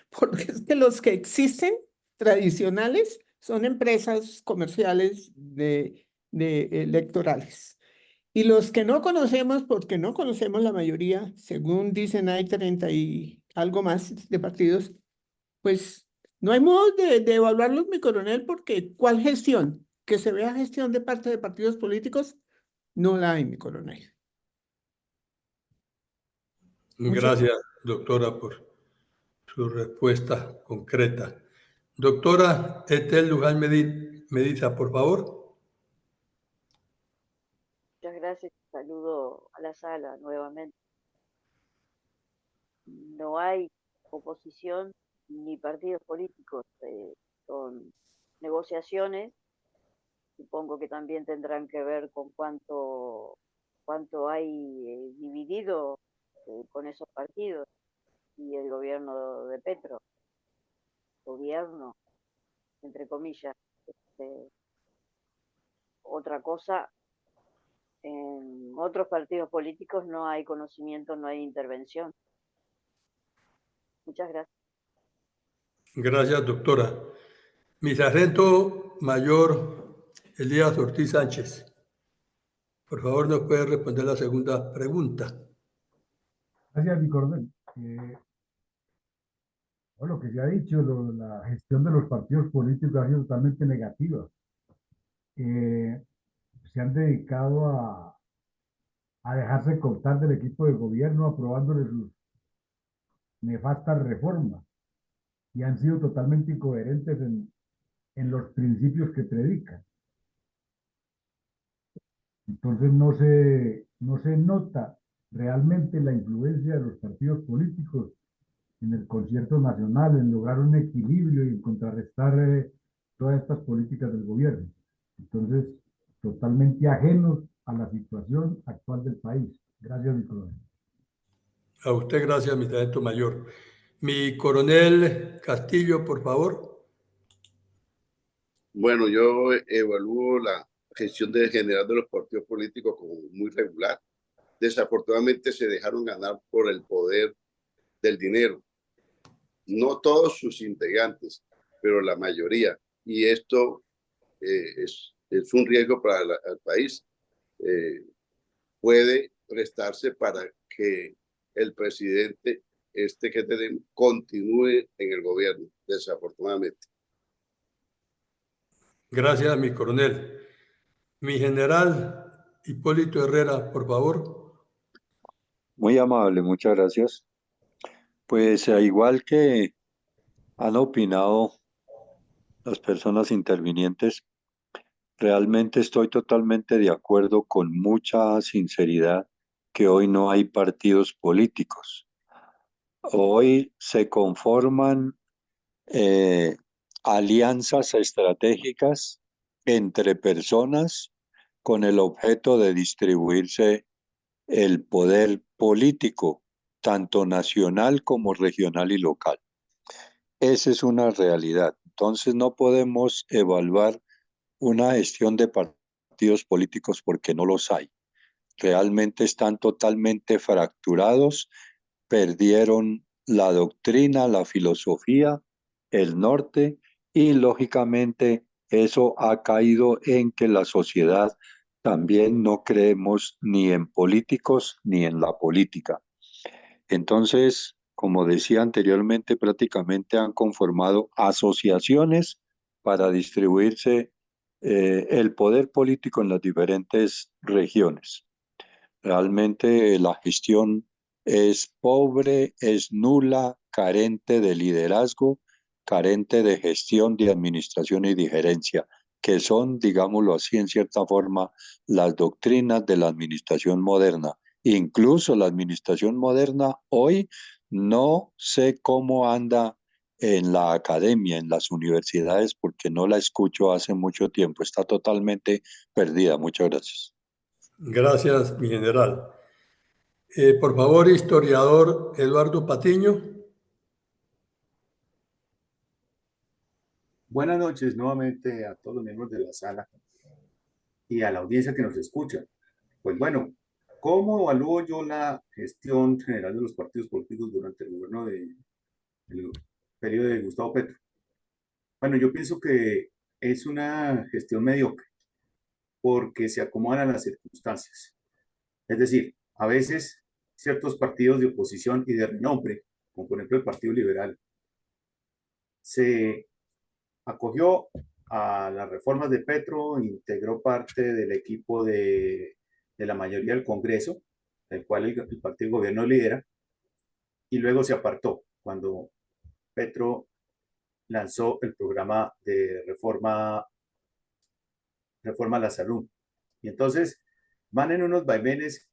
Porque es que los que existen tradicionales son empresas comerciales de electorales. Y los que no conocemos, porque no conocemos la mayoría, según dicen hay 30 y algo más de partidos, pues no hay modo de evaluarlos, mi coronel, porque ¿cuál gestión? Que se vea gestión de parte de partidos políticos, no la hay, mi coronel. Gracias, doctora, por su respuesta concreta. Doctora Ethel Luján Medina, Medita, por favor. Muchas gracias. Saludo a la sala nuevamente. No hay oposición ni partidos políticos. Son negociaciones. Supongo que también tendrán que ver con cuánto hay dividido con esos partidos y el gobierno de Petro. Gobierno, entre comillas. Otra cosa, en otros partidos políticos no hay conocimiento, no hay intervención. Muchas gracias. Gracias, doctora. Mi sargento mayor Elías Ortiz Sánchez. Por favor, ¿nos puede responder la segunda pregunta? Gracias, mi coronel. Lo que se ha dicho, la gestión de los partidos políticos ha sido totalmente negativa. Se han dedicado a dejarse cortar del equipo de gobierno, aprobándole sus nefastas reformas, y han sido totalmente incoherentes en los principios que predican. Entonces no se nota realmente la influencia de los partidos políticos en el concierto nacional, en lograr un equilibrio y en contrarrestar todas estas políticas del gobierno. Entonces, totalmente ajenos a la situación actual del país. Gracias, mi coronel. A usted gracias, mi sargento mayor. Mi coronel Castillo, por favor. Bueno, yo evalúo la gestión general de los partidos políticos como muy regular. Desafortunadamente se dejaron ganar por el poder del dinero. No todos sus integrantes, pero la mayoría. Y esto es un riesgo para el país. Puede prestarse para que el presidente que tenemos continúe en el gobierno, desafortunadamente. Gracias, mi coronel. Mi general Hipólito Herrera, por favor. Muy amable, muchas gracias. Pues igual que han opinado las personas intervinientes, realmente estoy totalmente de acuerdo con mucha sinceridad que hoy no hay partidos políticos. Hoy se conforman alianzas estratégicas entre personas con el objeto de distribuirse el poder político, tanto nacional como regional y local. Esa es una realidad. Entonces no podemos evaluar una gestión de partidos políticos porque no los hay. Realmente están totalmente fracturados, perdieron la doctrina, la filosofía, el norte, y lógicamente eso ha caído en que la sociedad también no creemos ni en políticos ni en la política. Entonces, como decía anteriormente, prácticamente han conformado asociaciones para distribuirse el poder político en las diferentes regiones. Realmente la gestión es pobre, es nula, carente de liderazgo, carente de gestión, de administración y de gerencia, que son, digámoslo así, en cierta forma, las doctrinas de la administración moderna. Incluso la administración moderna hoy no sé cómo anda en la academia, en las universidades, porque no la escucho hace mucho tiempo. Está totalmente perdida. Muchas gracias. Gracias, mi general. Por favor, historiador Eduardo Patiño. Buenas noches nuevamente a todos los miembros de la sala y a la audiencia que nos escucha. Pues bueno, ¿cómo evalúo yo la gestión general de los partidos políticos durante el gobierno del periodo de Gustavo Petro? Bueno, yo pienso que es una gestión mediocre porque se acomodan a las circunstancias. Es decir, a veces ciertos partidos de oposición y de renombre, como por ejemplo el Partido Liberal, se acogió a las reformas de Petro, integró parte del equipo de la mayoría del Congreso, el cual el partido gobierno lidera, y luego se apartó cuando Petro lanzó el programa de reforma reforma a la salud. Y entonces van en unos vaivenes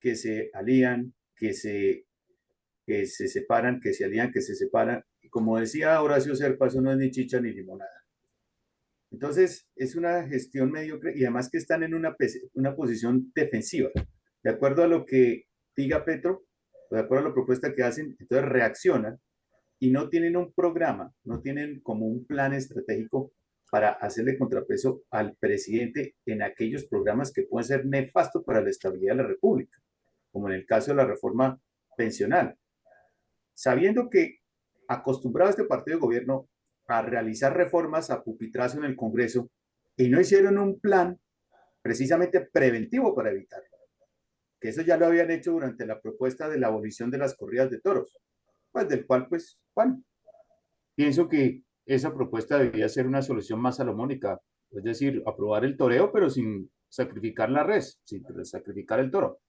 que se alían, que se separan, que se alían, que se separan. Y como decía Horacio Serpa, eso no es ni chicha ni limonada. Entonces, es una gestión mediocre y además que están en una posición defensiva. De acuerdo a lo que diga Petro, de acuerdo a la propuesta que hacen, entonces reaccionan y no tienen un programa, no tienen como un plan estratégico para hacerle contrapeso al presidente en aquellos programas que pueden ser nefastos para la estabilidad de la República, como en el caso de la reforma pensional. Sabiendo que acostumbrado este partido de gobierno a realizar reformas a pupitrazo en el Congreso y no hicieron un plan precisamente preventivo para evitarlo, que eso ya lo habían hecho durante la propuesta de la abolición de las corridas de toros, pues del cual, pues, bueno, pienso que esa propuesta debía ser una solución más salomónica, es decir, aprobar el toreo, pero sin sacrificar la res, sin sacrificar el toro.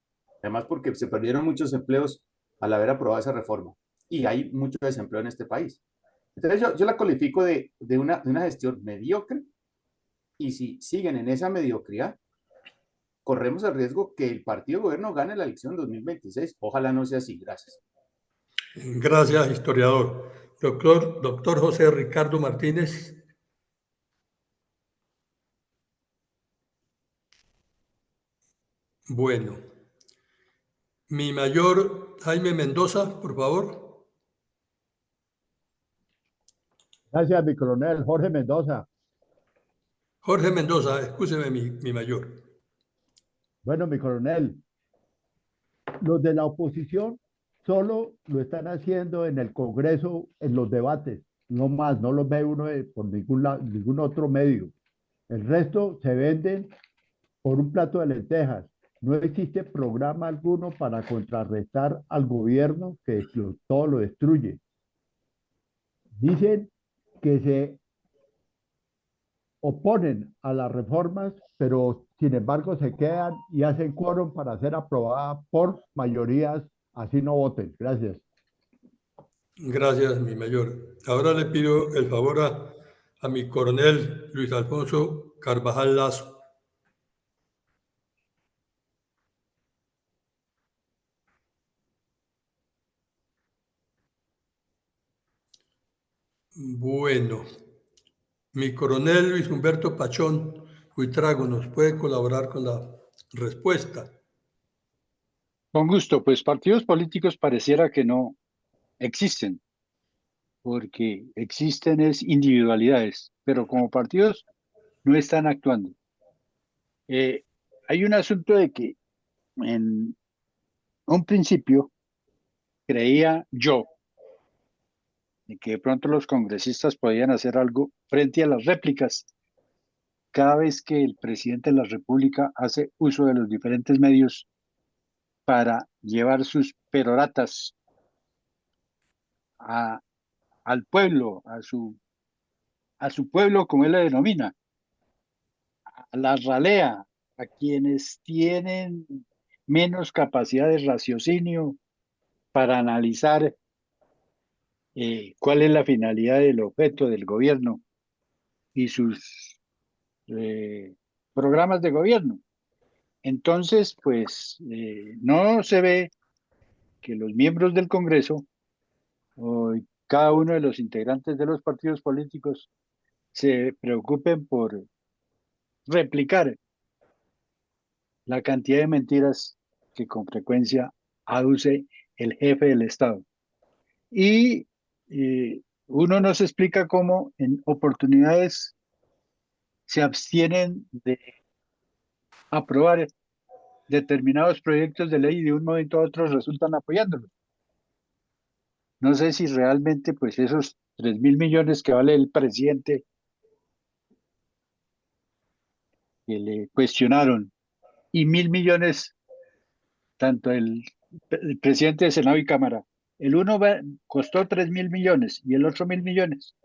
Además, porque se perdieron muchos empleos al haber aprobado esa reforma y hay mucho desempleo en este país. Entonces yo la califico de una gestión mediocre y si siguen en esa mediocridad, corremos el riesgo que el partido de gobierno gane la elección 2026. Ojalá no sea así. Gracias. Gracias, historiador. Doctor José Ricardo Martínez. Bueno. Mi mayor Jaime Mendoza, por favor. Gracias, mi coronel Jorge Mendoza. Jorge Mendoza, escúcheme mi mayor. Bueno, mi coronel, los de la oposición solo lo están haciendo en el Congreso, en los debates, no más, no los ve uno por ningún otro medio. El resto se venden por un plato de lentejas. No existe programa alguno para contrarrestar al gobierno que todo lo destruye. Dicen que se oponen a las reformas, pero sin embargo se quedan y hacen quórum para ser aprobada por mayorías, así no voten. Gracias. Gracias, mi mayor. Ahora le pido el favor a mi coronel Luis Alfonso Carvajal Lazo. Bueno, mi coronel Luis Humberto Pachón Huitrago nos puede colaborar con la respuesta. Con gusto, pues partidos políticos pareciera que no existen, porque existen es individualidades, pero como partidos no están actuando. Hay un asunto de que en un principio creía yo de que de pronto los congresistas podían hacer algo frente a las réplicas. Cada vez que el presidente de la República hace uso de los diferentes medios para llevar sus peroratas al pueblo, a su pueblo, como él le denomina, a la ralea, a quienes tienen menos capacidad de raciocinio para analizar cuál es la finalidad del objeto del gobierno y sus programas de gobierno. Entonces, pues no se ve que los miembros del Congreso o cada uno de los integrantes de los partidos políticos se preocupen por replicar la cantidad de mentiras que con frecuencia aduce el jefe del Estado. Y uno no se explica cómo en oportunidades se abstienen de aprobar determinados proyectos de ley y de un momento a otro resultan apoyándolos. No sé si realmente pues esos 3.000 millones que vale el presidente que le cuestionaron y 1.000 millones tanto el presidente de Senado y Cámara. El uno costó 3.000 millones y el otro 1.000 millones.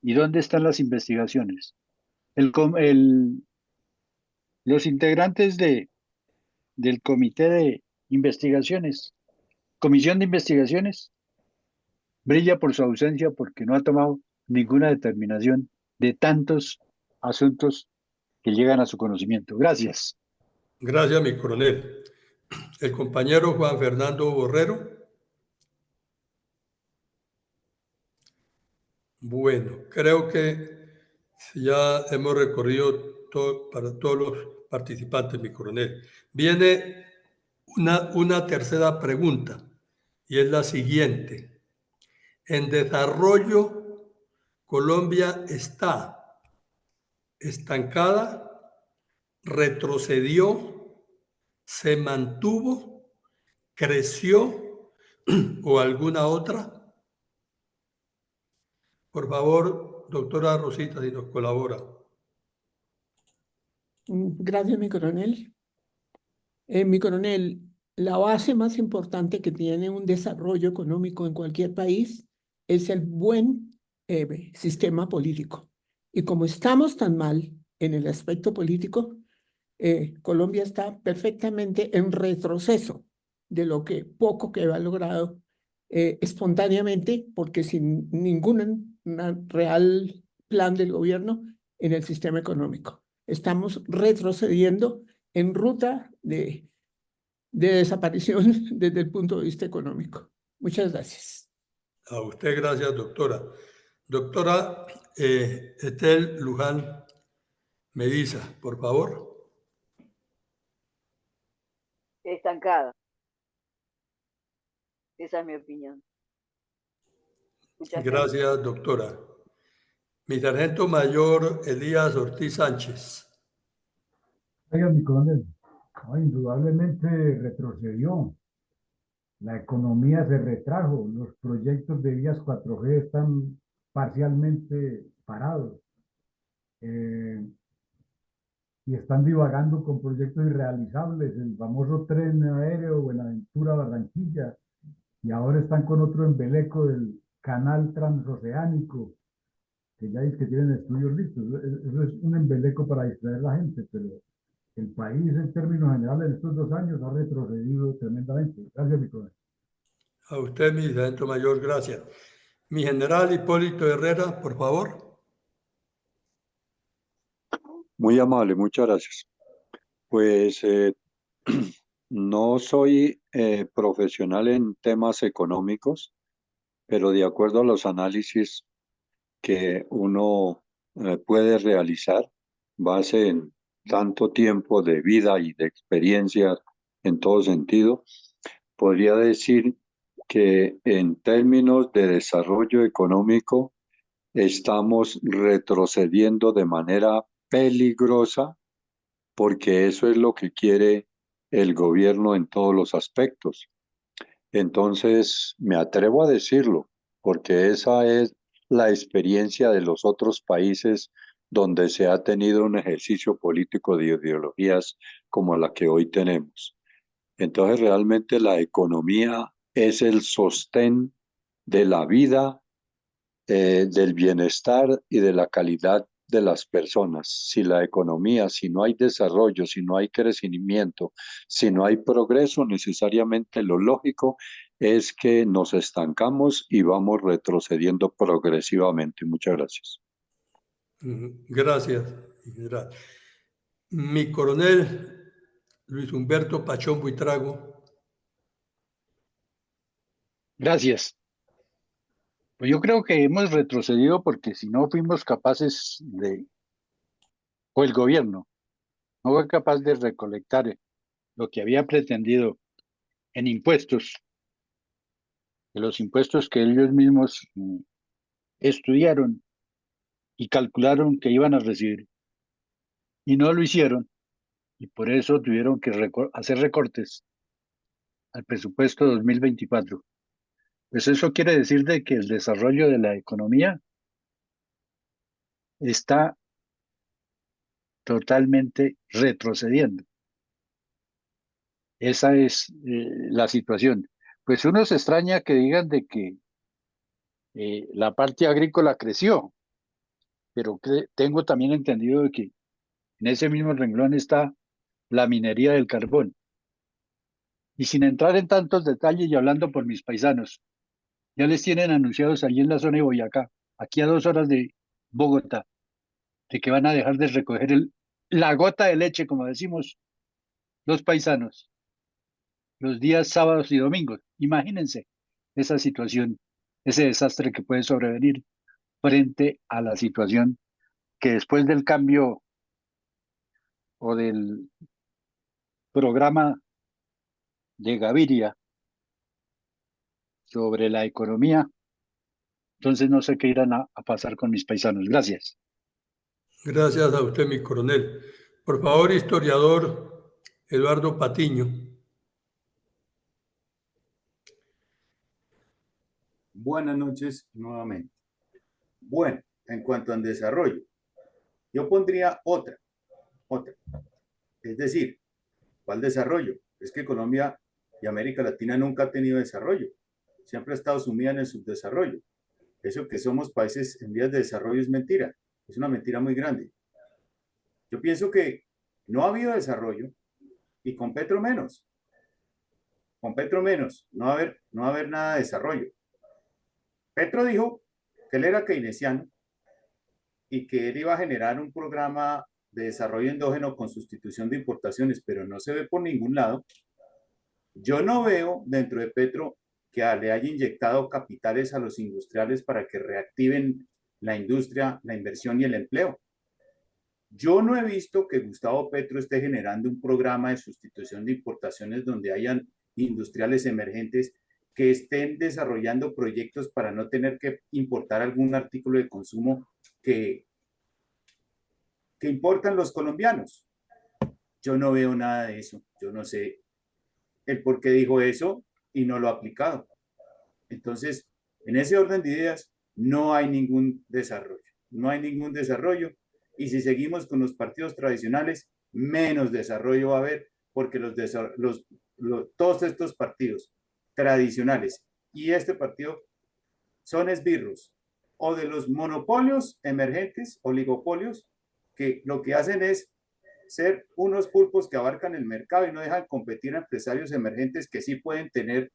¿Y dónde están las investigaciones? Los integrantes del comité de investigaciones, comisión de investigaciones, brilla por su ausencia porque no ha tomado ninguna determinación de tantos asuntos que llegan a su conocimiento. Gracias. Gracias, mi coronel. El compañero Juan Fernando Borrero. Bueno, creo que ya hemos recorrido todo, para todos los participantes, mi coronel. Viene una tercera pregunta y es la siguiente. En desarrollo, Colombia está estancada, retrocedió, se mantuvo, creció o alguna otra. Por favor, doctora Rosita, si nos colabora. Gracias, mi coronel. Mi coronel, la base más importante que tiene un desarrollo económico en cualquier país es el buen sistema político. Y como estamos tan mal en el aspecto político, Colombia está perfectamente en retroceso de lo que poco que ha logrado espontáneamente, porque sin ningún real plan del gobierno en el sistema económico. Estamos retrocediendo en ruta de desaparición desde el punto de vista económico. Muchas gracias. A usted gracias, doctora. Doctora Estel Luján Mediza, por favor. Estancada. Esa es mi opinión. Muchas Gracias, doctora. Mi sargento mayor Elías Ortiz Sánchez. Oiga, mi coronel, indudablemente retrocedió. La economía se retrajo. Los proyectos de vías 4G están parcialmente parados. Y están divagando con proyectos irrealizables, el famoso tren aéreo Buenaventura-Barranquilla, y ahora están con otro embeleco del canal transoceánico, que ya dice que tienen estudios listos. Eso es un embeleco para distraer a la gente, pero el país en términos generales en estos 2 años ha retrocedido tremendamente. Gracias, mi coronel. A usted, mi sargento mayor, gracias. Mi general Hipólito Herrera, por favor. Muy amable, muchas gracias. Pues no soy profesional en temas económicos, pero de acuerdo a los análisis que uno puede realizar, base en tanto tiempo de vida y de experiencia en todo sentido, podría decir que en términos de desarrollo económico estamos retrocediendo de manera peligrosa, porque eso es lo que quiere el gobierno en todos los aspectos. Entonces, me atrevo a decirlo, porque esa es la experiencia de los otros países donde se ha tenido un ejercicio político de ideologías como la que hoy tenemos. Entonces, realmente la economía es el sostén de la vida, del bienestar y de la calidad de las personas. Si la economía, si no hay desarrollo, si no hay crecimiento, si no hay progreso, necesariamente lo lógico es que nos estancamos y vamos retrocediendo progresivamente. Muchas gracias. Gracias, general. Mi coronel Luis Humberto Pachón Buitrago. Gracias. Pues yo creo que hemos retrocedido porque si no fuimos capaces de, o el gobierno no fue capaz de recolectar lo que había pretendido en impuestos, de los impuestos que ellos mismos estudiaron y calcularon que iban a recibir, y no lo hicieron, y por eso tuvieron que hacer recortes al presupuesto 2024. Pues eso quiere decir de que el desarrollo de la economía está totalmente retrocediendo. Esa es la situación. Pues uno se extraña que digan de que la parte agrícola creció, pero tengo también entendido de que en ese mismo renglón está la minería del carbón. Y sin entrar en tantos detalles y hablando por mis paisanos, ya les tienen anunciados allí en la zona de Boyacá, aquí a 2 horas de Bogotá, de que van a dejar de recoger la gota de leche, como decimos los paisanos, los días sábados y domingos. Imagínense esa situación, ese desastre que puede sobrevenir frente a la situación que después del cambio o del programa de Gaviria sobre la economía, entonces no sé qué irán a pasar con mis paisanos. Gracias. Gracias a usted, mi coronel. Por favor, historiador Eduardo Patiño. Buenas noches nuevamente. Bueno, en cuanto al desarrollo, yo pondría otra. Es decir, ¿cuál desarrollo? Es que Colombia y América Latina nunca ha tenido desarrollo. Siempre ha estado sumida en el subdesarrollo. Eso que somos países en vías de desarrollo es mentira. Es una mentira muy grande. Yo pienso que no ha habido desarrollo y con Petro menos. Con Petro menos. No va a haber nada de desarrollo. Petro dijo que él era keynesiano y que él iba a generar un programa de desarrollo endógeno con sustitución de importaciones, pero no se ve por ningún lado. Yo no veo dentro de Petro que le haya inyectado capitales a los industriales para que reactiven la industria, la inversión y el empleo. Yo no he visto que Gustavo Petro esté generando un programa de sustitución de importaciones donde hayan industriales emergentes que estén desarrollando proyectos para no tener que importar algún artículo de consumo que importan los colombianos. Yo no veo nada de eso. Yo no sé el por qué dijo eso y no lo ha aplicado. Entonces, en ese orden de ideas, no hay ningún desarrollo. No hay ningún desarrollo. Y si seguimos con los partidos tradicionales, menos desarrollo va a haber, porque todos estos partidos tradicionales y este partido son esbirros o de los monopolios emergentes, oligopolios, que lo que hacen es ser unos pulpos que abarcan el mercado y no dejan competir a empresarios emergentes que sí pueden tener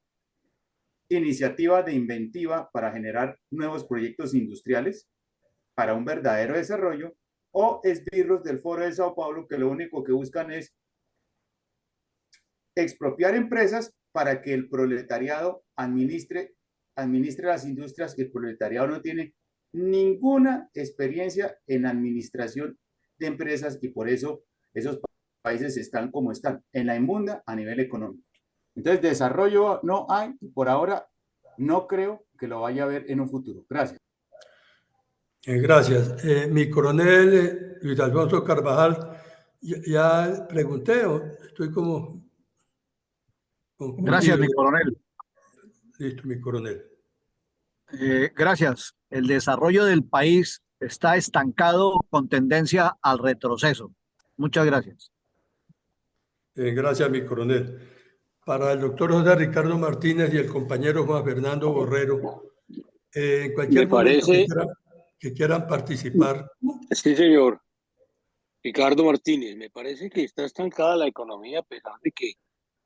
iniciativa de inventiva para generar nuevos proyectos industriales para un verdadero desarrollo, o esbirros del Foro de Sao Paulo que lo único que buscan es expropiar empresas para que el proletariado administre las industrias, que el proletariado no tiene ninguna experiencia en administración de empresas y por eso esos países están como están, en la inmunda a nivel económico. Entonces, desarrollo no hay y por ahora no creo que lo vaya a haber en un futuro. Gracias. Gracias. Mi coronel Luis Alfonso Carvajal, ya pregunté, estoy como confundido. Gracias, mi coronel. Listo, mi coronel. Gracias. El desarrollo del país está estancado con tendencia al retroceso. Muchas gracias. Gracias, mi coronel. Para el doctor José Ricardo Martínez y el compañero Juan Fernando Borrero, en cualquier momento que quieran participar. Sí, señor. Ricardo Martínez, me parece que está estancada la economía a pesar de que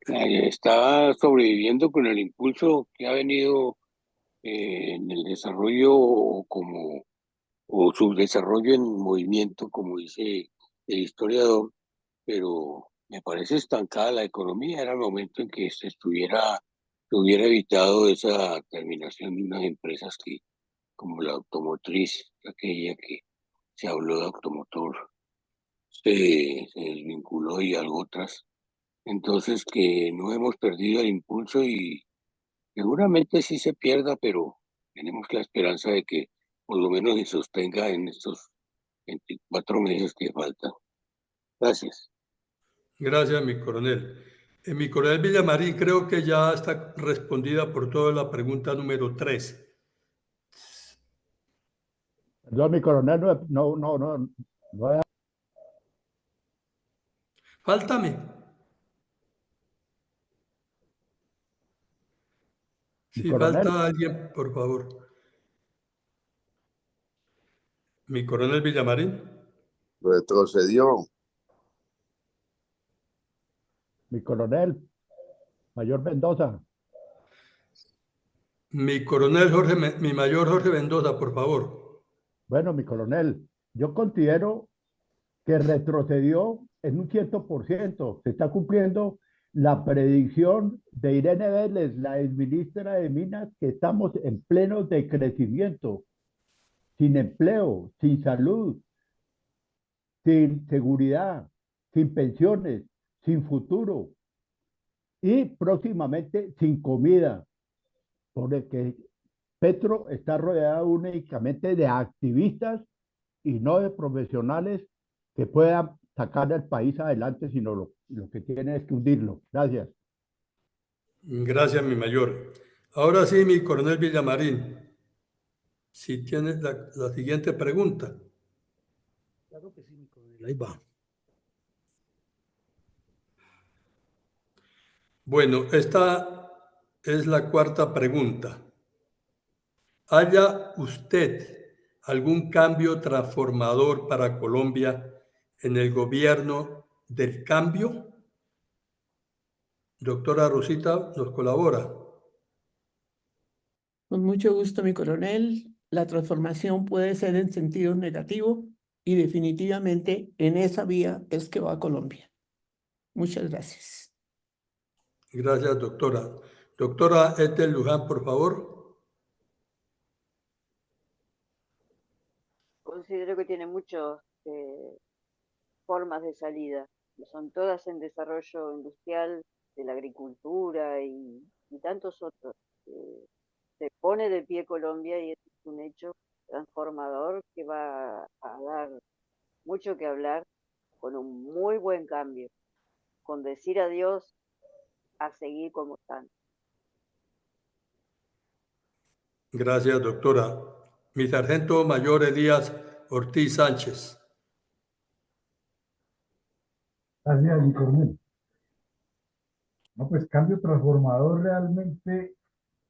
está sobreviviendo con el impulso que ha venido en el desarrollo o subdesarrollo en movimiento, como dice el historiador, pero me parece estancada la economía. Era el momento en que se hubiera evitado esa terminación de unas empresas como la automotriz, aquella que se habló de automotor, se desvinculó y algo otras. Entonces, que no hemos perdido el impulso y seguramente sí se pierda, pero tenemos la esperanza de que por lo menos se sostenga en estos 24 meses que faltan. Gracias. Gracias, mi coronel. Mi coronel Villamarín, creo que ya está respondida por toda la pregunta número 3. Perdón, mi coronel, no. Fáltame. Si falta alguien, por favor. Mi coronel Villamarín. Retrocedió. Mi coronel, mayor Mendoza. Mi coronel mi mayor Jorge Mendoza, por favor. Bueno, mi coronel, yo considero que retrocedió en un 100%. Se está cumpliendo la predicción de Irene Vélez, la exministra de Minas, que estamos en pleno decrecimiento, sin empleo, sin salud, sin seguridad, sin pensiones, sin futuro y próximamente sin comida, porque Petro está rodeado únicamente de activistas y no de profesionales que puedan sacar al país adelante, sino lo que tienen es que hundirlo. Gracias. Gracias, mi mayor. Ahora sí, mi coronel Villamarín, si tienes la siguiente pregunta. Claro que sí, mi coronel, ahí va. Bueno, esta es la cuarta pregunta. ¿Haya usted algún cambio transformador para Colombia en el gobierno del cambio? Doctora Rosita, ¿nos colabora? Con mucho gusto, mi coronel. La transformación puede ser en sentido negativo y definitivamente en esa vía es que va Colombia. Muchas gracias. Gracias, doctora. Doctora Ethel Luján, por favor. Considero que tiene muchas formas de salida, que son todas en desarrollo industrial de la agricultura y tantos otros. Se pone de pie Colombia y es un hecho transformador que va a dar mucho que hablar, con un muy buen cambio, con decir adiós a seguir como están. Gracias, doctora. Mi sargento mayor Elías Ortiz Sánchez. Gracias, mi coronel. No, pues cambio transformador realmente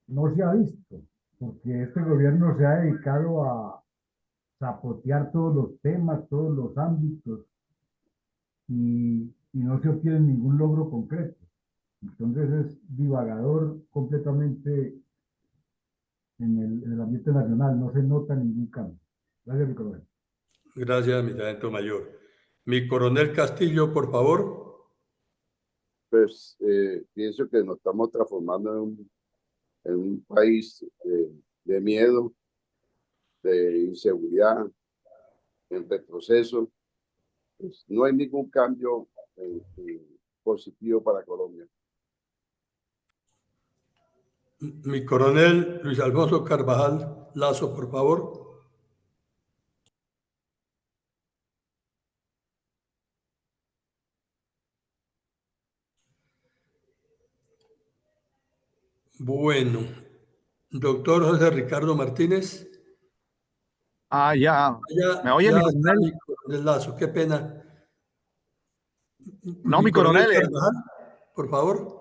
no se ha visto, porque este gobierno se ha dedicado a zapotear todos los temas, todos los ámbitos, y no se obtiene ningún logro concreto. Entonces es divagador completamente en el ambiente nacional, no se nota ningún cambio. Gracias, mi coronel. Gracias, mi sargento mayor. Mi coronel Castillo, por favor. Pues pienso que nos estamos transformando en un país de miedo, de inseguridad, en retroceso. Pues, no hay ningún cambio positivo para Colombia. Mi coronel Luis Alfonso Carvajal Lazo, por favor. Bueno, doctor José Ricardo Martínez. Ya. Ya, ¿Me oye, ya mi está coronel? mi coronel Lazo, qué pena. No, mi coronel coronel. Carvajal, por favor.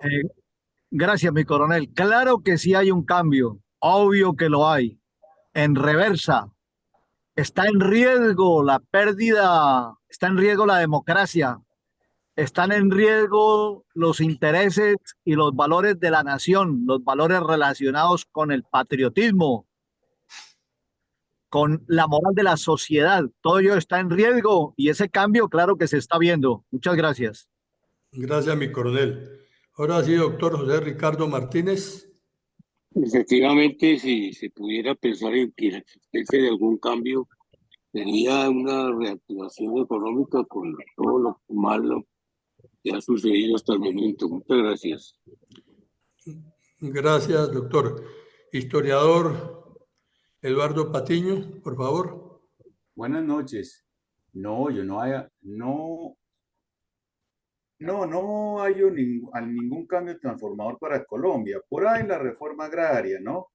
Gracias, mi coronel. Claro que sí hay un cambio. Obvio que lo hay. En reversa. Está en riesgo la pérdida, está en riesgo la democracia, están en riesgo los intereses y los valores de la nación, los valores relacionados con el patriotismo, con la moral de la sociedad. Todo ello está en riesgo y ese cambio, claro que se está viendo. Muchas gracias. Gracias, mi coronel. Ahora sí, doctor José Ricardo Martínez. Efectivamente, si se pudiera pensar en que la existencia de algún cambio sería una reactivación económica con todo lo malo que ha sucedido hasta el momento. Muchas gracias. Gracias, doctor. Historiador Eduardo Patiño, por favor. Buenas noches. No, yo no haya, no hay ningún cambio transformador para Colombia. Por ahí la reforma agraria, ¿no?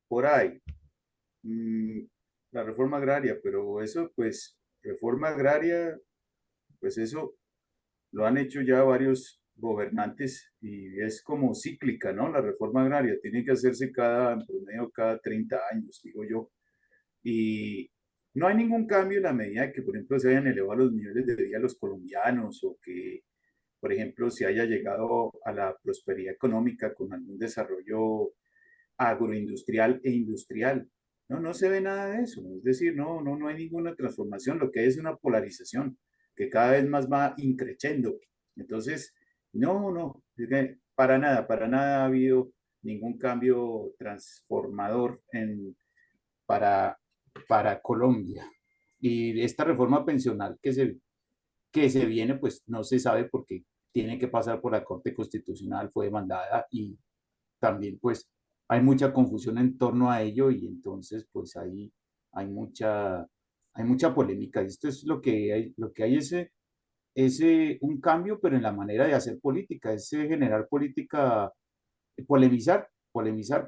Por ahí. La reforma agraria, pero eso, pues, reforma agraria, pues eso lo han hecho ya varios gobernantes y es como cíclica, ¿no? La reforma agraria tiene que hacerse en promedio, cada 30 años, digo yo. Y no hay ningún cambio en la medida que, por ejemplo, se hayan elevado los niveles de vida de los colombianos o que, por ejemplo, se haya llegado a la prosperidad económica con algún desarrollo agroindustrial e industrial. No, no se ve nada de eso. Es decir, no hay ninguna transformación. Lo que hay es una polarización que cada vez más va increciendo. Entonces, no, es que para nada ha habido ningún cambio transformador para, para Colombia. Y esta reforma pensional que se viene, pues no se sabe porque tiene que pasar por la Corte Constitucional, fue demandada y también pues hay mucha confusión en torno a ello y entonces pues ahí hay hay mucha polémica. Y esto es lo que hay un cambio, pero en la manera de hacer política, es generar política, polemizar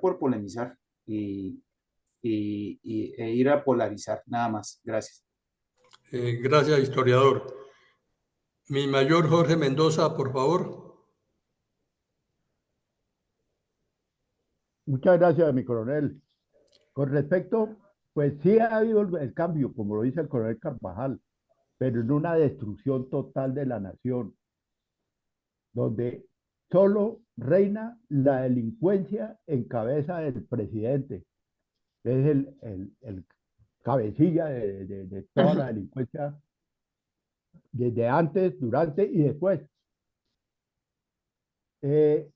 por polemizar y, e ir a polarizar, nada más. Gracias. Gracias, historiador. Mi mayor Jorge Mendoza, por favor. Muchas gracias, mi coronel. Con respecto, pues sí ha habido el cambio, como lo dice el coronel Carvajal, pero en una destrucción total de la nación, donde solo reina la delincuencia en cabeza del presidente, que es el cabecilla de toda la delincuencia desde antes, durante y después.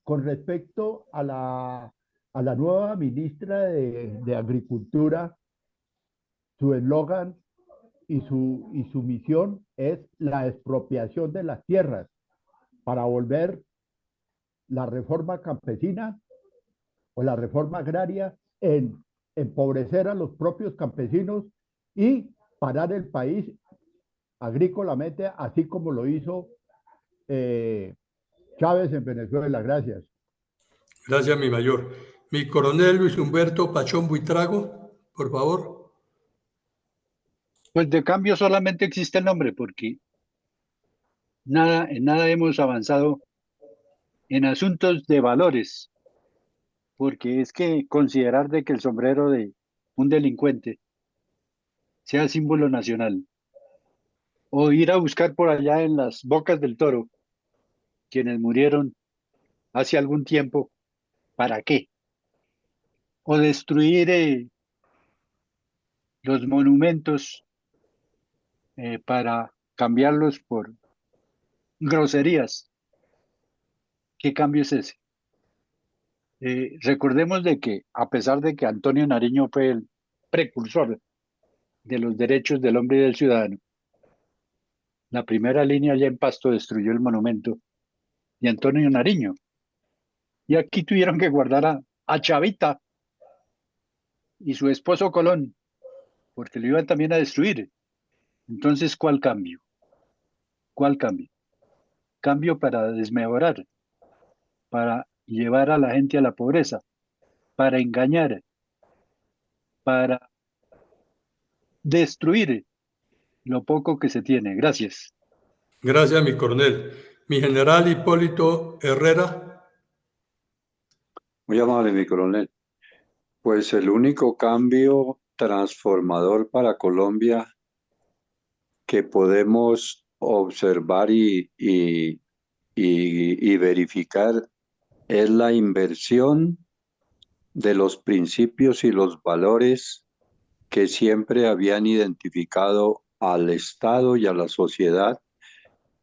Con respecto a la nueva ministra de Agricultura, su eslogan y su misión es la expropiación de las tierras para volver la reforma campesina o la reforma agraria en empobrecer a los propios campesinos y parar el país agrícolamente, así como lo hizo Chávez en Venezuela. Gracias. Gracias, mi mayor. Mi coronel Luis Humberto Pachón Buitrago, por favor. Pues de cambio solamente existe el nombre, porque en nada hemos avanzado en asuntos de valores, porque es que considerar de que el sombrero de un delincuente sea símbolo nacional, o ir a buscar por allá en las bocas del toro quienes murieron hace algún tiempo, ¿para qué? O destruir los monumentos para cambiarlos por groserías. ¿Qué cambio es ese? Recordemos de que a pesar de que Antonio Nariño fue el precursor de los derechos del hombre y del ciudadano, la primera línea allá en Pasto destruyó el monumento de Antonio Nariño. Y aquí tuvieron que guardar a Chavita y su esposo Colón, porque lo iban también a destruir. Entonces, ¿cuál cambio? ¿Cuál cambio? Cambio para desmejorar, para llevar a la gente a la pobreza, para engañar, para destruir lo poco que se tiene. Gracias. Gracias, mi coronel. Mi general Hipólito Herrera. Muy amable, mi coronel. Pues el único cambio transformador para Colombia que podemos observar y verificar es la inversión de los principios y los valores que siempre habían identificado al Estado y a la sociedad,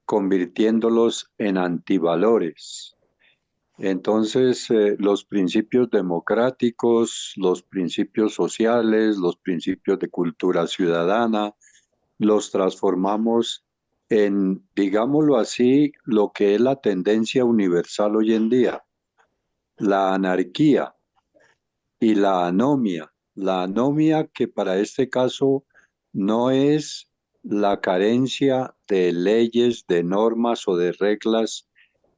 convirtiéndolos en antivalores. Entonces, los principios democráticos, los principios sociales, los principios de cultura ciudadana, los transformamos en, digámoslo así, lo que es la tendencia universal hoy en día, la anarquía y la anomia. La anomia que para este caso no es la carencia de leyes, de normas o de reglas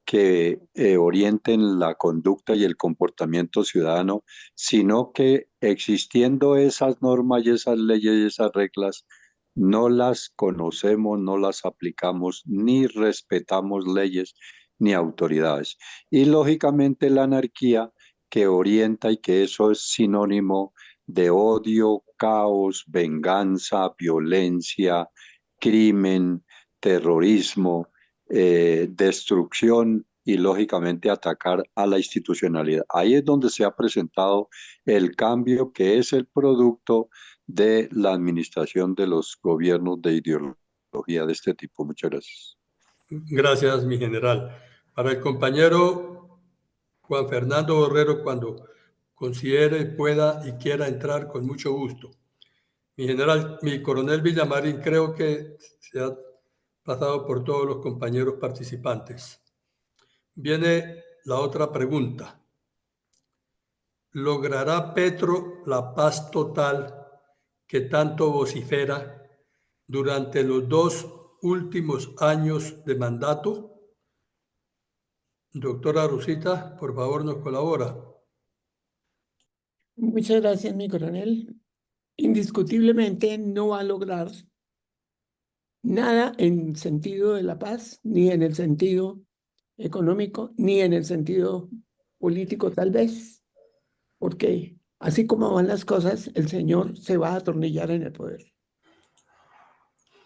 que orienten la conducta y el comportamiento ciudadano, sino que existiendo esas normas y esas leyes y esas reglas, no las conocemos, no las aplicamos, ni respetamos leyes ni autoridades. Y lógicamente la anarquía que orienta y que eso es sinónimo de odio, caos, venganza, violencia, crimen, terrorismo, destrucción y lógicamente atacar a la institucionalidad. Ahí es donde se ha presentado el cambio que es el producto de la administración de los gobiernos de ideología de este tipo. Muchas gracias. Gracias, mi general. Para el compañero Juan Fernando Borrero, cuando considere, pueda y quiera entrar, con mucho gusto. Mi general, mi coronel Villamarín, creo que se ha pasado por todos los compañeros participantes. Viene la otra pregunta. ¿Logrará Petro la paz total que tanto vocifera durante los 2 últimos años de mandato? Doctora Rosita, por favor, nos colabora. Muchas gracias, mi coronel. Indiscutiblemente no va a lograr nada en sentido de la paz, ni en el sentido económico, ni en el sentido político tal vez, porque así como van las cosas, el señor se va a atornillar en el poder.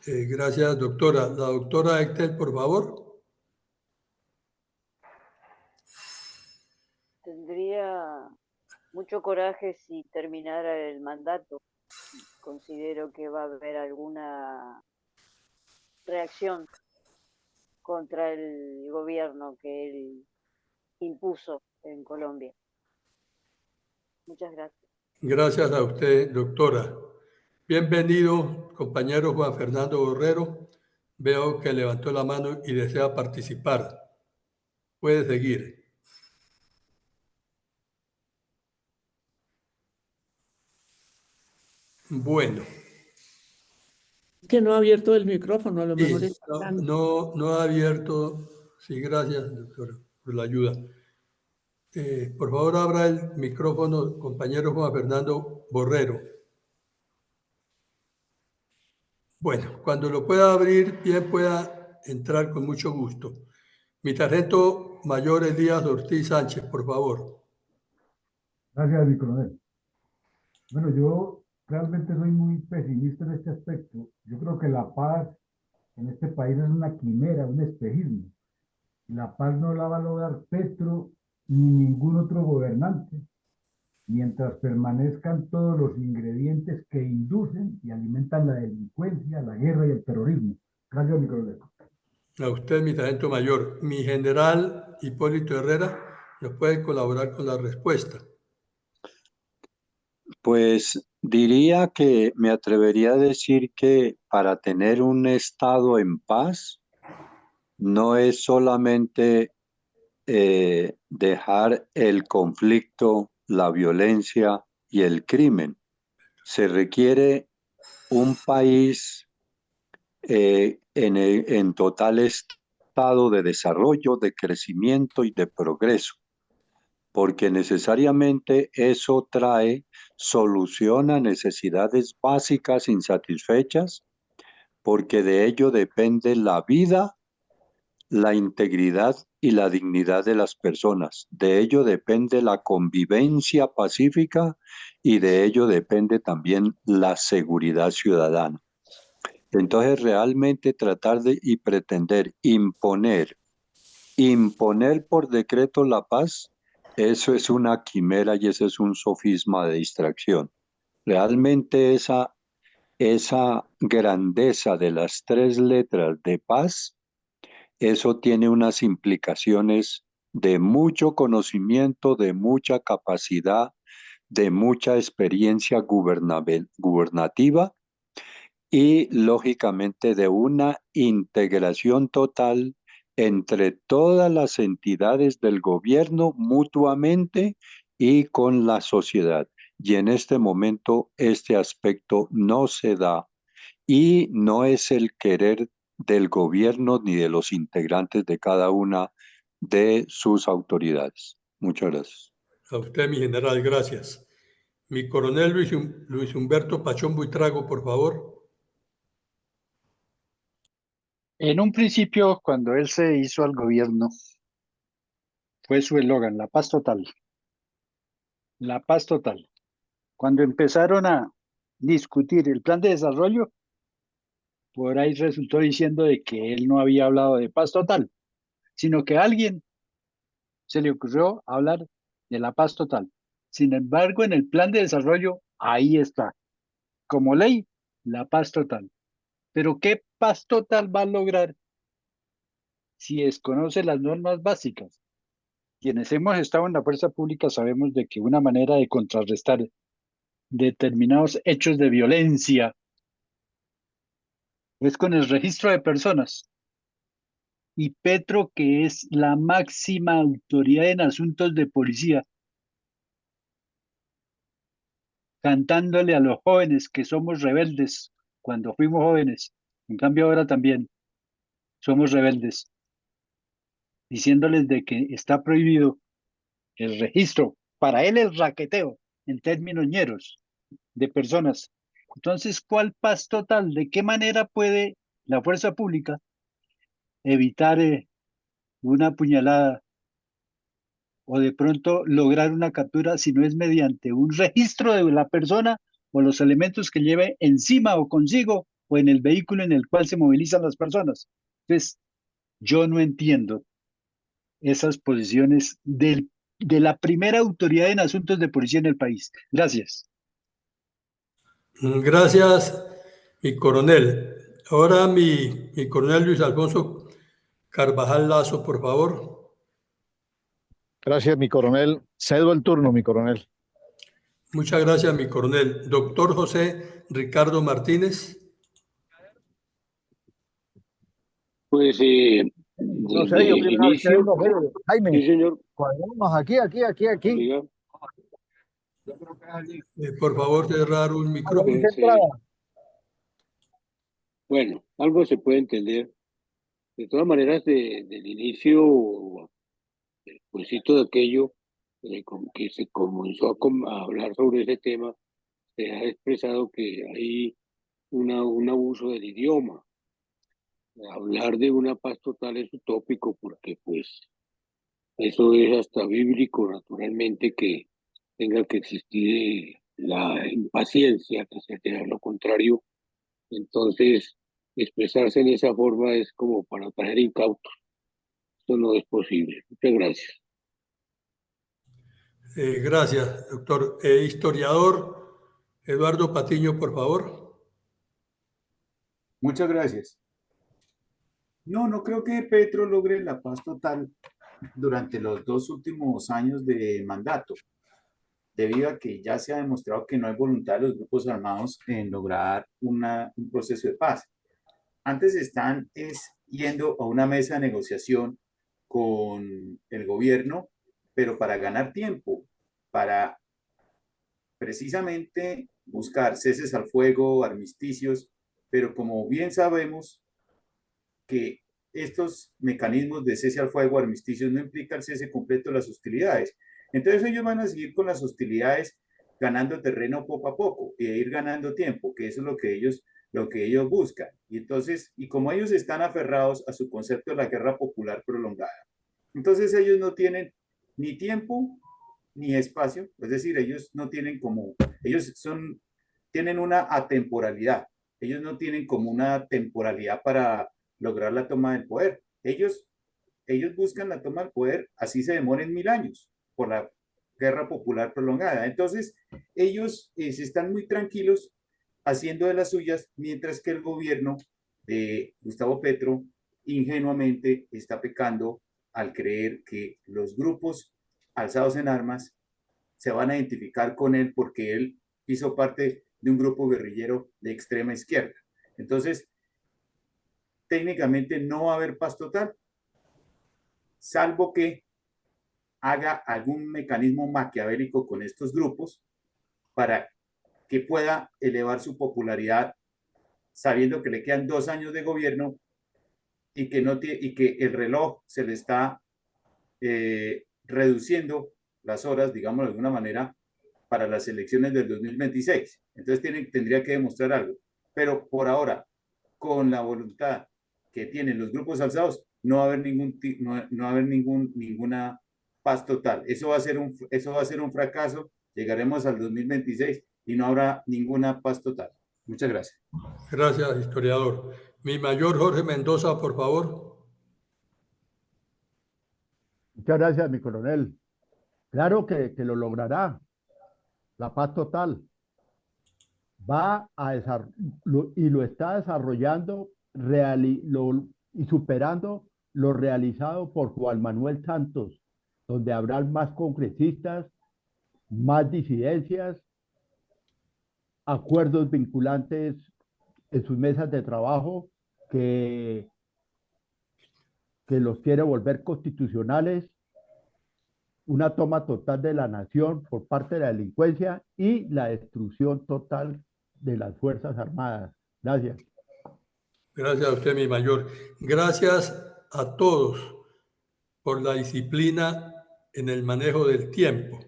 Gracias, doctora. La doctora Ectel, por favor. Tendría mucho coraje si terminara el mandato. Considero que va a haber alguna reacción contra el gobierno que él impuso en Colombia. Muchas gracias. Gracias a usted, doctora. Bienvenido, compañero Juan Fernando Borrero. Veo que levantó la mano y desea participar. Puede seguir. Bueno. Que no ha abierto el micrófono, a lo mejor Sí, está hablando. no ha abierto. Sí, gracias, doctora, por la ayuda. Por favor, abra el micrófono, compañero Juan Fernando Borrero. Bueno, cuando lo pueda abrir, bien pueda entrar con mucho gusto. Mi sargento mayor Elías Ortiz Sánchez, por favor. Gracias, mi coronel. Bueno, yo realmente soy muy pesimista en este aspecto. Yo creo que la paz en este país es una quimera, un espejismo. La paz no la va a lograr Petro ni ningún otro gobernante, mientras permanezcan todos los ingredientes que inducen y alimentan la delincuencia, la guerra y el terrorismo. Gracias, mi coronel. A usted, mi sargento mayor. Mi general Hipólito Herrera nos puede colaborar con la respuesta. Pues diría que me atrevería a decir que para tener un estado en paz no es solamente dejar el conflicto, la violencia y el crimen. Se requiere un país en total estado de desarrollo, de crecimiento y de progreso, porque necesariamente eso soluciona necesidades básicas insatisfechas, porque de ello depende la vida, la integridad y la dignidad de las personas. De ello depende la convivencia pacífica y de ello depende también la seguridad ciudadana. Entonces, realmente tratar de y pretender imponer por decreto la paz, eso es una quimera y ese es un sofisma de distracción. Realmente esa grandeza de las 3 letras de paz, eso tiene unas implicaciones de mucho conocimiento, de mucha capacidad, de mucha experiencia gubernativa y lógicamente de una integración total entre todas las entidades del gobierno mutuamente y con la sociedad. Y en este momento este aspecto no se da y no es el querer del gobierno ni de los integrantes de cada una de sus autoridades. Muchas gracias. A usted, mi general, gracias. Mi coronel Luis Humberto Pachón Buitrago, por favor. En un principio, cuando él se hizo al gobierno, fue su eslogan, la paz total. La paz total. Cuando empezaron a discutir el plan de desarrollo, por ahí resultó diciendo de que él no había hablado de paz total, sino que alguien se le ocurrió hablar de la paz total. Sin embargo, en el plan de desarrollo, ahí está, como ley, la paz total. Pero ¿qué paz total va a lograr si desconoce las normas básicas? Quienes hemos estado en la fuerza pública sabemos de que una manera de contrarrestar determinados hechos de violencia es con el registro de personas. Y Petro, que es la máxima autoridad en asuntos de policía, cantándole a los jóvenes que somos rebeldes cuando fuimos jóvenes, en cambio ahora también somos rebeldes, diciéndoles de que está prohibido el registro, para él el raqueteo, en términos ñeros, de personas. Entonces, ¿cuál paz total? ¿De qué manera puede la fuerza pública evitar una puñalada o de pronto lograr una captura si no es mediante un registro de la persona o los elementos que lleve encima o consigo o en el vehículo en el cual se movilizan las personas? Entonces, yo no entiendo esas posiciones de la primera autoridad en asuntos de policía en el país. Gracias. Gracias, mi coronel. Ahora mi coronel Luis Alfonso Carvajal Lazo, por favor. Gracias, mi coronel. Cedo el turno, mi coronel. Muchas gracias, mi coronel. Doctor José Ricardo Martínez. Pues No sé, desde yo el primera vez que inicio, vengo, mire, Jaime, sí, señor, cuadrémonos aquí. diga, Por favor, cerrar un micrófono. pues, bueno, algo se puede entender. De todas maneras, del inicio, despuésito de aquello, que se comenzó a hablar sobre ese tema, se ha expresado que hay un abuso del idioma. Hablar de una paz total es utópico porque pues eso es hasta bíblico, naturalmente, que tenga que existir la impaciencia, que se haga lo contrario. Entonces, expresarse en esa forma es como para traer incautos. Esto no es posible. Muchas gracias. Gracias, doctor. Historiador Eduardo Patiño, por favor. Muchas gracias. No creo que Petro logre la paz total durante los 2 últimos años de mandato, debido a que ya se ha demostrado que no hay voluntad de los grupos armados en lograr un proceso de paz. Antes están yendo a una mesa de negociación con el gobierno, pero para ganar tiempo, para precisamente buscar ceses al fuego, armisticios, pero como bien sabemos que estos mecanismos de cese al fuego, armisticios, no implican el cese completo de las hostilidades. Entonces ellos van a seguir con las hostilidades ganando terreno poco a poco y ir ganando tiempo, que eso es lo que ellos buscan. Y entonces, y como ellos están aferrados a su concepto de la guerra popular prolongada, entonces ellos no tienen ni tiempo ni espacio, es decir, ellos no tienen tienen una atemporalidad, ellos no tienen como una temporalidad para lograr la toma del poder. Ellos buscan la toma del poder, así se demoren 1000 años, por la guerra popular prolongada. Entonces, ellos están muy tranquilos haciendo de las suyas, mientras que el gobierno de Gustavo Petro ingenuamente está pecando al creer que los grupos alzados en armas se van a identificar con él porque él hizo parte de un grupo guerrillero de extrema izquierda. Entonces, técnicamente no va a haber paz total, salvo que haga algún mecanismo maquiavélico con estos grupos para que pueda elevar su popularidad, sabiendo que le quedan 2 años de gobierno y que el reloj se le está reduciendo las horas, digamos de alguna manera, para las elecciones del 2026. Entonces tendría que demostrar algo. Pero por ahora, con la voluntad que tienen los grupos alzados, no va a haber ninguna paz total. Eso va a ser un fracaso. Llegaremos al 2026 y no habrá ninguna paz total. Muchas gracias. Gracias, historiador. Mi mayor Jorge Mendoza, por favor. Muchas gracias, mi coronel. Claro que lo logrará. La paz total. Va a y lo está desarrollando y superando lo realizado por Juan Manuel Santos, donde habrá más congresistas, más disidencias, acuerdos vinculantes en sus mesas de trabajo que, que los quiere volver constitucionales, una toma total de la nación por parte de la delincuencia y la destrucción total de las Fuerzas Armadas. Gracias. Gracias a usted, mi mayor. Gracias a todos por la disciplina en el manejo del tiempo.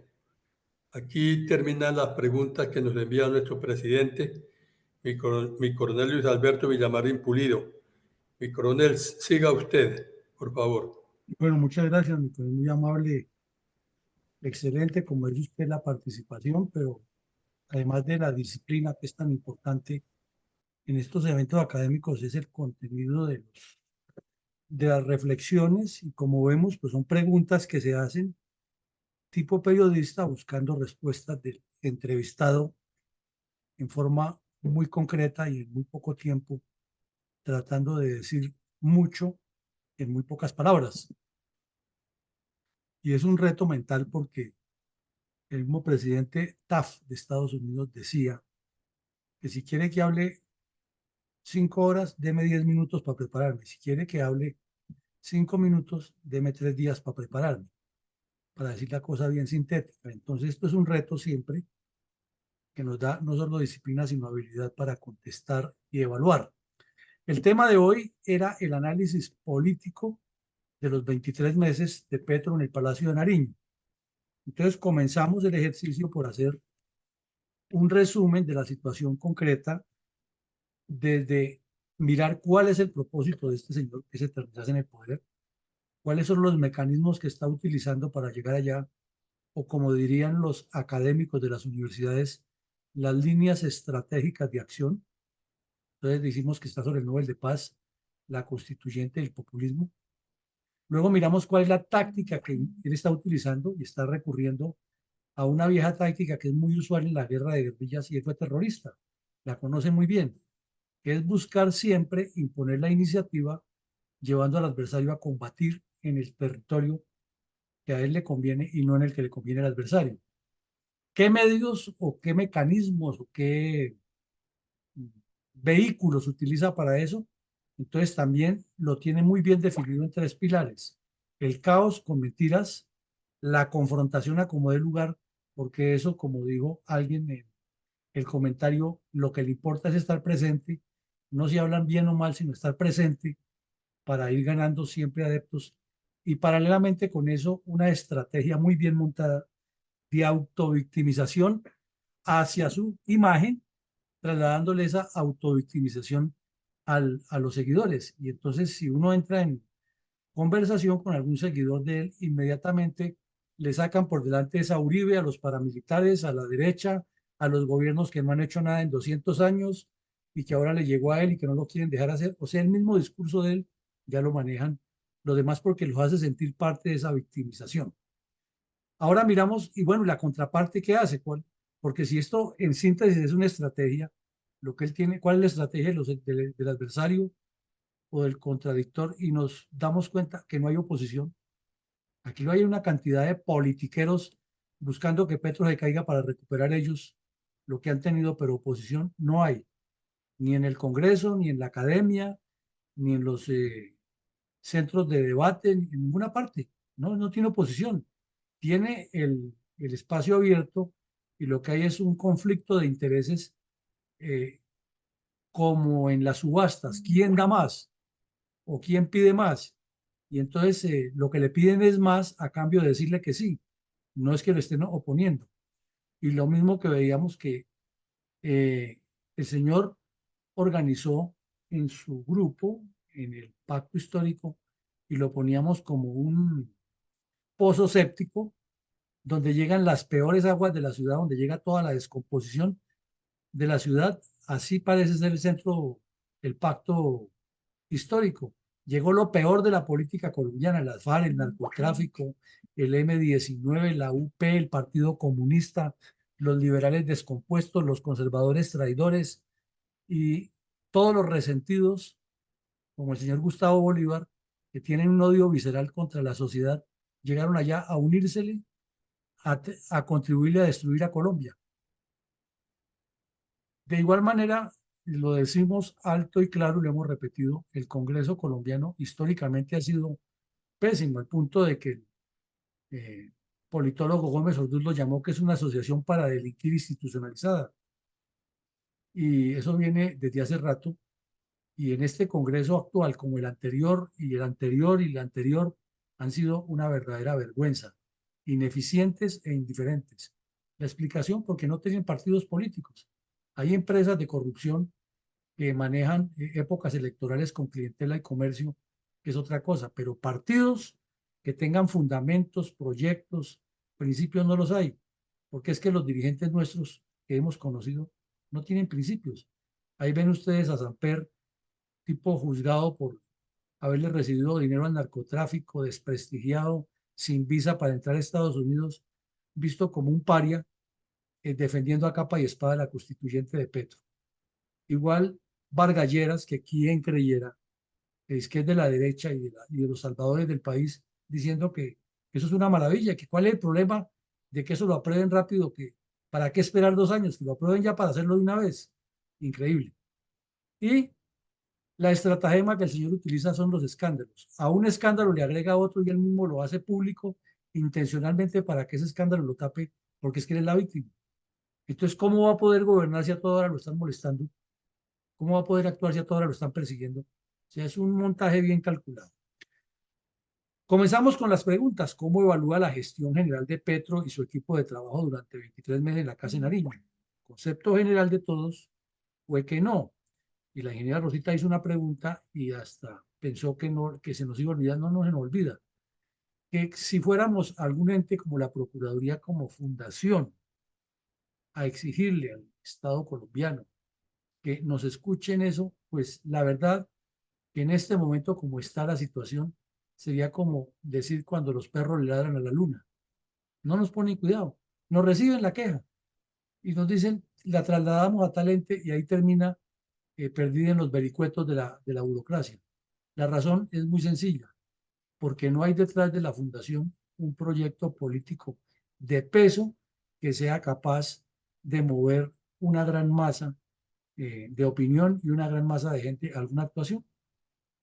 Aquí terminan las preguntas que nos envía nuestro presidente, mi coronel Luis Alberto Villamarín Pulido. Mi coronel, siga usted, por favor. Bueno, muchas gracias, mi coronel, muy amable, excelente, como dice usted, la participación, pero además de la disciplina que es tan importante en estos eventos académicos, es el contenido de las reflexiones, y como vemos, pues son preguntas que se hacen tipo periodista buscando respuestas del entrevistado en forma muy concreta y en muy poco tiempo, tratando de decir mucho en muy pocas palabras. Y es un reto mental porque el mismo presidente Taft de Estados Unidos decía que si quiere que hable 5 horas, deme 10 minutos para prepararme. Si quiere que hable 5 minutos, deme 3 días para prepararme, para decir la cosa bien sintética. Entonces, esto es un reto siempre que nos da no solo disciplina, sino habilidad para contestar y evaluar. El tema de hoy era el análisis político de los 23 meses de Petro en el Palacio de Nariño. Entonces, comenzamos el ejercicio por hacer un resumen de la situación concreta desde mirar cuál es el propósito de este señor que se terminase en el poder, cuáles son los mecanismos que está utilizando para llegar allá, o como dirían los académicos de las universidades, las líneas estratégicas de acción. Entonces decimos que está sobre el Nobel de Paz, la constituyente del populismo. Luego miramos cuál es la táctica que él está utilizando y está recurriendo a una vieja táctica que es muy usual en la guerra de guerrillas, y él fue terrorista, la conoce muy bien, que es buscar siempre imponer la iniciativa llevando al adversario a combatir en el territorio que a él le conviene y no en el que le conviene al adversario. ¿Qué medios o qué mecanismos o qué vehículos utiliza para eso? Entonces también lo tiene muy bien definido en 3 pilares: el caos con mentiras, la confrontación a como dé lugar, porque eso, como dijo alguien en el comentario, lo que le importa es estar presente, no si hablan bien o mal, sino estar presente para ir ganando siempre adeptos, y paralelamente con eso una estrategia muy bien montada de autovictimización hacia su imagen, trasladándole esa autovictimización a los seguidores. Y entonces, si uno entra en conversación con algún seguidor de él, inmediatamente le sacan por delante esa Uribe, a los paramilitares, a la derecha, a los gobiernos que no han hecho nada en 200 años y que ahora le llegó a él y que no lo quieren dejar hacer. O sea, el mismo discurso de él ya lo manejan los demás porque los hace sentir parte de esa victimización. Ahora miramos, y bueno, la contraparte, ¿qué hace? ¿Cuál? Porque si esto en síntesis es una estrategia, lo que él tiene, ¿cuál es la estrategia del adversario o del contradictor? Y nos damos cuenta que no hay oposición. Aquí no hay una cantidad de politiqueros buscando que Petro se caiga para recuperar ellos lo que han tenido, pero oposición no hay, ni en el Congreso, ni en la academia, ni en los centros de debate, en ninguna parte. No tiene oposición. Tiene el espacio abierto, y lo que hay es un conflicto de intereses, como en las subastas: quién da más o quién pide más. Y entonces lo que le piden es más a cambio de decirle que sí, no es que lo estén oponiendo. Y lo mismo que veíamos que el señor organizó en su grupo, en el pacto histórico, y lo poníamos como un pozo séptico donde llegan las peores aguas de la ciudad, donde llega toda la descomposición de la ciudad. Así parece ser el centro, el pacto histórico, Llegó lo peor de la política colombiana, las FARC, el narcotráfico, el M-19, la UP, el Partido Comunista, los liberales descompuestos, los conservadores traidores y todos los resentidos, como el señor Gustavo Bolívar, que tienen un odio visceral contra la sociedad, llegaron allá a unírsele, a contribuirle a destruir a Colombia. De igual manera, lo decimos alto y claro, lo hemos repetido, el Congreso colombiano históricamente ha sido pésimo, al punto de que el politólogo Gómez Orduz lo llamó que es una asociación para delinquir institucionalizada. Y eso viene desde hace rato. Y en este Congreso actual, como el anterior y el anterior y el anterior, han sido una verdadera vergüenza, ineficientes e indiferentes. La explicación, porque no tienen partidos políticos. Hay empresas de corrupción que manejan épocas electorales con clientela y comercio, que es otra cosa, pero partidos que tengan fundamentos, proyectos, principios no los hay, porque es que los dirigentes nuestros que hemos conocido no tienen principios. Ahí ven ustedes a Samper, tipo juzgado por haberle recibido dinero al narcotráfico, desprestigiado, sin visa para entrar a Estados Unidos, visto como un paria, defendiendo a capa y espada la constituyente de Petro. Igual Vargas Lleras, que quien creyera es que es de la derecha y de los salvadores del país, diciendo que eso es una maravilla, que cuál es el problema de que eso lo aprueben rápido, que para qué esperar 2 años, que lo aprueben ya para hacerlo de una vez. Increíble. Y la estratagema que el señor utiliza son los escándalos. A un escándalo le agrega otro y él mismo lo hace público intencionalmente para que ese escándalo lo tape, porque es que él es la víctima. Entonces, ¿cómo va a poder gobernar si a toda hora lo están molestando? ¿Cómo va a poder actuar si a toda hora lo están persiguiendo? O sea, es un montaje bien calculado. Comenzamos con las preguntas. ¿Cómo evalúa la gestión general de Petro y su equipo de trabajo durante 23 meses en la Casa de Nariño? El concepto general de todos fue que no. Y la ingeniera Rosita hizo una pregunta y hasta pensó que, no, que se nos iba a olvidar. No, no se nos olvida. Que si fuéramos algún ente como la Procuraduría, como fundación, a exigirle al Estado colombiano que nos escuchen eso, pues la verdad que en este momento como está la situación, sería como decir cuando los perros le ladran a la luna. No nos ponen cuidado, nos reciben la queja y nos dicen, la trasladamos a tal ente y ahí termina perdida en los vericuetos de la burocracia. La razón es muy sencilla, porque no hay detrás de la fundación un proyecto político de peso que sea capaz de mover una gran masa de opinión y una gran masa de gente a alguna actuación.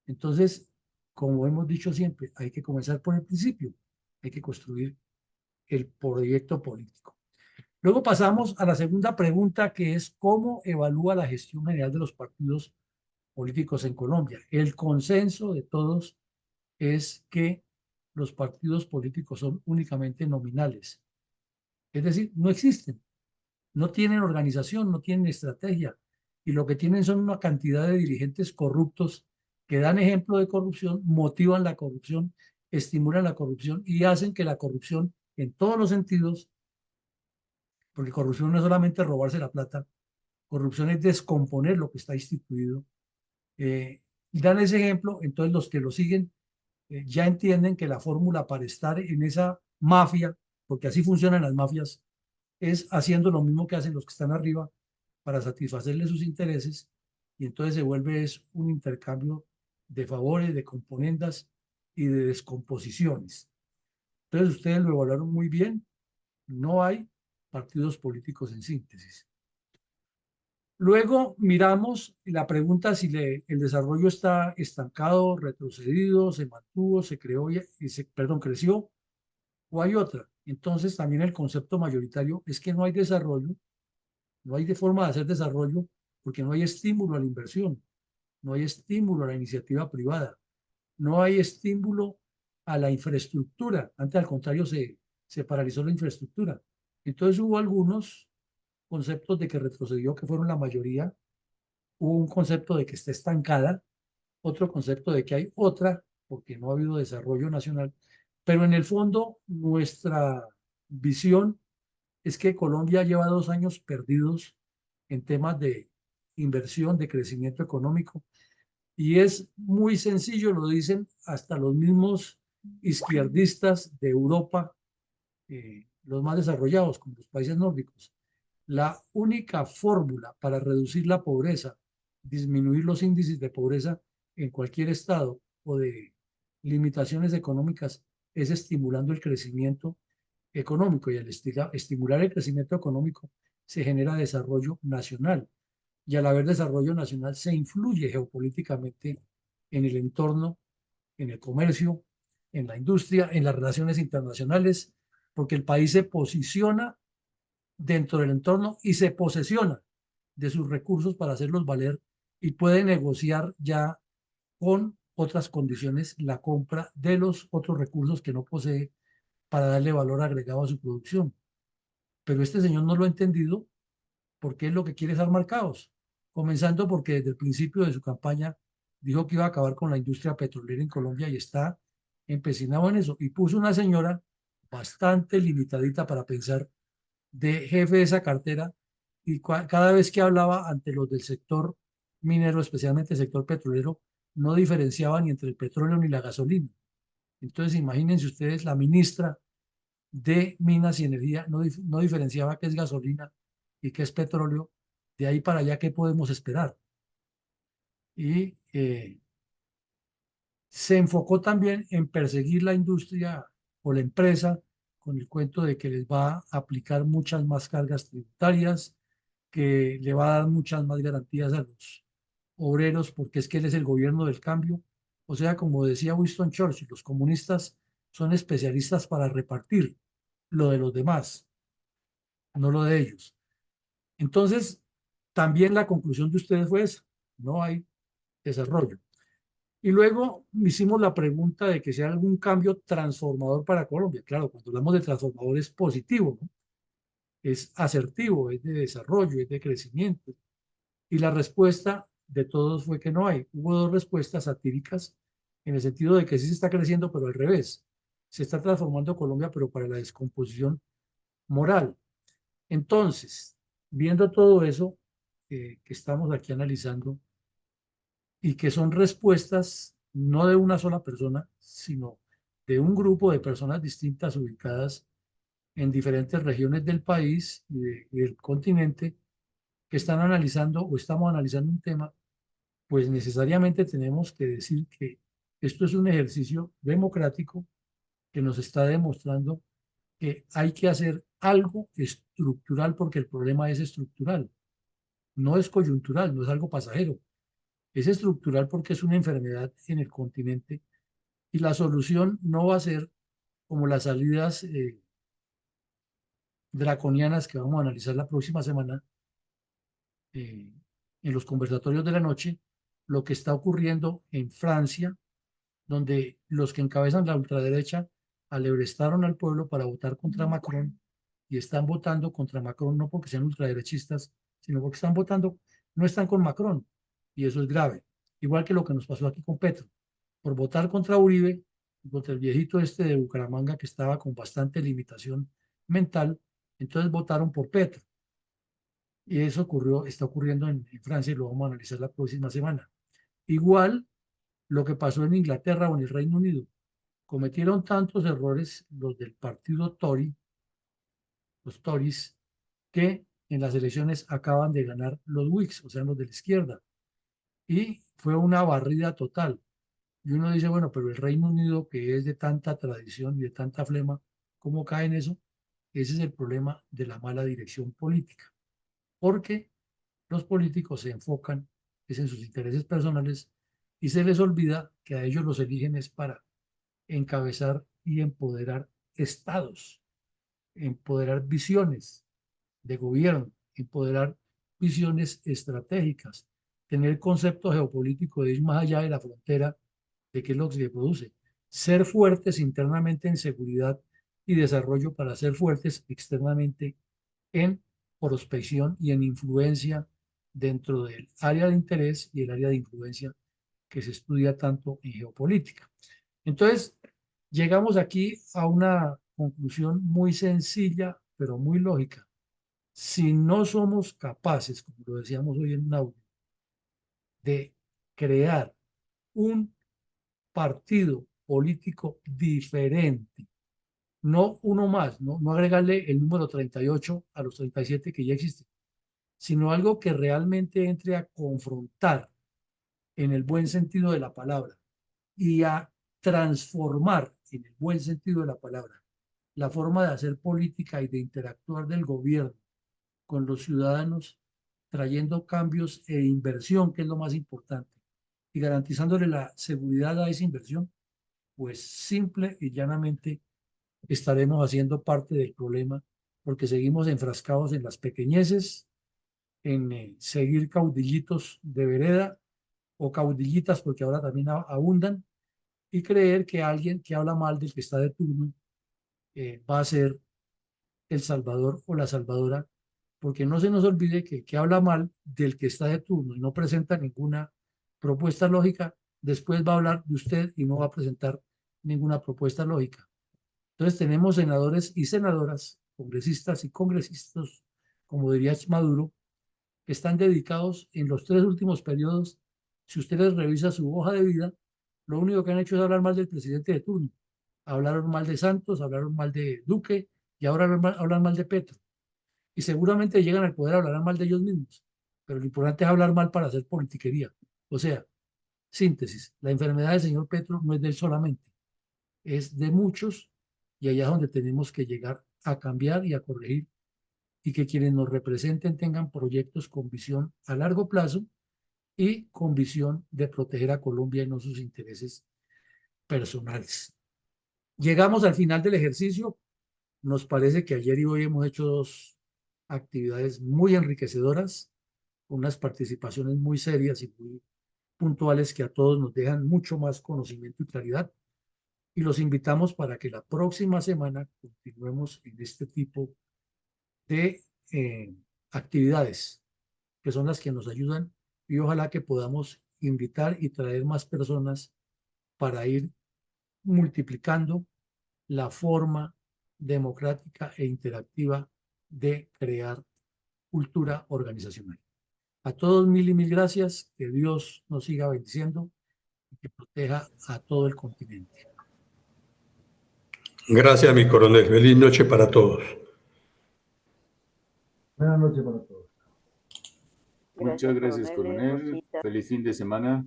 Entonces, como hemos dicho siempre, hay que comenzar por el principio, hay que construir el proyecto político. Luego pasamos a la segunda pregunta, que es ¿cómo evalúa la gestión general de los partidos políticos en Colombia? El consenso de todos es que los partidos políticos son únicamente nominales, es decir, no existen, no tienen organización, no tienen estrategia, y lo que tienen son una cantidad de dirigentes corruptos que dan ejemplo de corrupción, motivan la corrupción, estimulan la corrupción y hacen que la corrupción en todos los sentidos, porque corrupción no es solamente robarse la plata, corrupción es descomponer lo que está instituido, dan ese ejemplo, entonces los que lo siguen ya entienden que la fórmula para estar en esa mafia, porque así funcionan las mafias, es haciendo lo mismo que hacen los que están arriba para satisfacerle sus intereses, y entonces se vuelve un intercambio de favores, de componendas y de descomposiciones. Entonces ustedes lo evaluaron muy bien, no hay partidos políticos en síntesis. Luego miramos la pregunta si el desarrollo está estancado, retrocedido, se mantuvo, se creó, creció, o hay otra. Entonces también el concepto mayoritario es que no hay desarrollo, no hay forma de hacer desarrollo porque no hay estímulo a la inversión, no hay estímulo a la iniciativa privada, no hay estímulo a la infraestructura. Antes, al contrario, se paralizó la infraestructura. Entonces hubo algunos conceptos de que retrocedió, que fueron la mayoría. Hubo un concepto de que está estancada, otro concepto de que hay otra, porque no ha habido desarrollo nacional. Pero en el fondo, nuestra visión es que Colombia lleva 2 años perdidos en temas de inversión, de crecimiento económico. Y es muy sencillo, lo dicen hasta los mismos izquierdistas de Europa, los más desarrollados, como los países nórdicos. La única fórmula para reducir la pobreza, disminuir los índices de pobreza en cualquier estado o de limitaciones económicas es estimulando el crecimiento económico, y al estimular el crecimiento económico se genera desarrollo nacional, y al haber desarrollo nacional se influye geopolíticamente en el entorno, en el comercio, en la industria, en las relaciones internacionales, porque el país se posiciona dentro del entorno y se posesiona de sus recursos para hacerlos valer, y puede negociar ya con otras condiciones la compra de los otros recursos que no posee para darle valor agregado a su producción. Pero este señor no lo ha entendido, porque es lo que quiere es armar caos, comenzando porque desde el principio de su campaña dijo que iba a acabar con la industria petrolera en Colombia y está empecinado en eso, y puso una señora bastante limitadita para pensar de jefe de esa cartera, y cada vez que hablaba ante los del sector minero, especialmente el sector petrolero, no diferenciaba ni entre el petróleo ni la gasolina. Entonces imagínense ustedes, la ministra de Minas y Energía no diferenciaba qué es gasolina y qué es petróleo. De ahí para allá, ¿qué podemos esperar? Y se enfocó también en perseguir la industria o la empresa con el cuento de que les va a aplicar muchas más cargas tributarias, que le va a dar muchas más garantías a los obreros, porque es que él es el gobierno del cambio. O sea, como decía Winston Churchill, los comunistas son especialistas para repartir lo de los demás, no lo de ellos. Entonces, también la conclusión de ustedes fue esa: no hay desarrollo. Y luego hicimos la pregunta de que sea algún cambio transformador para Colombia. Claro, cuando hablamos de transformador es positivo, ¿no? Es asertivo, es de desarrollo, es de crecimiento. Y la respuesta de todos fue que no hay. Hubo dos respuestas satíricas, en el sentido de que sí se está creciendo, pero al revés. Se está transformando Colombia, pero para la descomposición moral. Entonces, viendo todo eso que estamos aquí analizando, y que son respuestas no de una sola persona, sino de un grupo de personas distintas ubicadas en diferentes regiones del país y del continente, que están analizando o estamos analizando un tema, pues necesariamente tenemos que decir que esto es un ejercicio democrático que nos está demostrando que hay que hacer algo estructural, porque el problema es estructural, no es coyuntural, no es algo pasajero. Es estructural porque es una enfermedad en el continente, y la solución no va a ser como las salidas draconianas que vamos a analizar la próxima semana eh, en los conversatorios de la noche, lo que está ocurriendo en Francia, donde los que encabezan la ultraderecha alebrestaron al pueblo para votar contra Macron, y están votando contra Macron no porque sean ultraderechistas, sino porque están votando, no están con Macron, y eso es grave. Igual que lo que nos pasó aquí con Petro, por votar contra Uribe, contra el viejito este de Bucaramanga que estaba con bastante limitación mental, entonces votaron por Petro. Y eso está ocurriendo en Francia, y lo vamos a analizar la próxima semana. Igual lo que pasó en Inglaterra o en el Reino Unido. Cometieron tantos errores los del partido Tory, los Tories, que en las elecciones acaban de ganar los Whigs, o sea, los de la izquierda. Y fue una barrida total. Y uno dice, bueno, pero el Reino Unido, que es de tanta tradición y de tanta flema, ¿cómo cae en eso? Ese es el problema de la mala dirección política, porque los políticos se enfocan es en sus intereses personales, y se les olvida que a ellos los eligen es para encabezar y empoderar estados, empoderar visiones de gobierno, empoderar visiones estratégicas, tener concepto geopolítico de ir más allá de la frontera, de qué es lo que se produce, ser fuertes internamente en seguridad y desarrollo para ser fuertes externamente en prospección y en influencia dentro del área de interés y el área de influencia que se estudia tanto en geopolítica. Entonces, llegamos aquí a una conclusión muy sencilla, pero muy lógica. Si no somos capaces, como lo decíamos hoy en un audio, de crear un partido político diferente, no uno más, no agregarle el número 38 a los 37 que ya existen, sino algo que realmente entre a confrontar en el buen sentido de la palabra y a transformar en el buen sentido de la palabra la forma de hacer política y de interactuar del gobierno con los ciudadanos, trayendo cambios e inversión, que es lo más importante, y garantizándole la seguridad a esa inversión, pues simple y llanamente estaremos haciendo parte del problema, porque seguimos enfrascados en las pequeñeces, en seguir caudillitos de vereda o caudillitas, porque ahora también abundan, y creer que alguien que habla mal del que está de turno va a ser el salvador o la salvadora, porque no se nos olvide que el que habla mal del que está de turno y no presenta ninguna propuesta lógica, después va a hablar de usted y no va a presentar ninguna propuesta lógica. Entonces tenemos senadores y senadoras, congresistas y congresistas, como diría Maduro, que están dedicados en los 3 últimos periodos. Si ustedes revisan su hoja de vida, lo único que han hecho es hablar mal del presidente de turno. Hablaron mal de Santos, hablaron mal de Duque y ahora hablan mal de Petro. Y seguramente llegan al poder, hablarán mal de ellos mismos. Pero lo importante es hablar mal para hacer politiquería. O sea, síntesis, la enfermedad del señor Petro no es de él solamente, es de muchos, y allá es donde tenemos que llegar a cambiar y a corregir, y que quienes nos representen tengan proyectos con visión a largo plazo y con visión de proteger a Colombia y no sus intereses personales. Llegamos al final del ejercicio. Nos parece que ayer y hoy hemos hecho 2 actividades muy enriquecedoras, con unas participaciones muy serias y muy puntuales que a todos nos dejan mucho más conocimiento y claridad. Y los invitamos para que la próxima semana continuemos en este tipo de actividades, que son las que nos ayudan, y ojalá que podamos invitar y traer más personas para ir multiplicando la forma democrática e interactiva de crear cultura organizacional. A todos mil y mil gracias, que Dios nos siga bendiciendo y que proteja a todo el continente. Gracias, mi coronel. Feliz noche para todos. Buenas noches para todos. Muchas gracias, coronel. Rosita. Feliz fin de semana.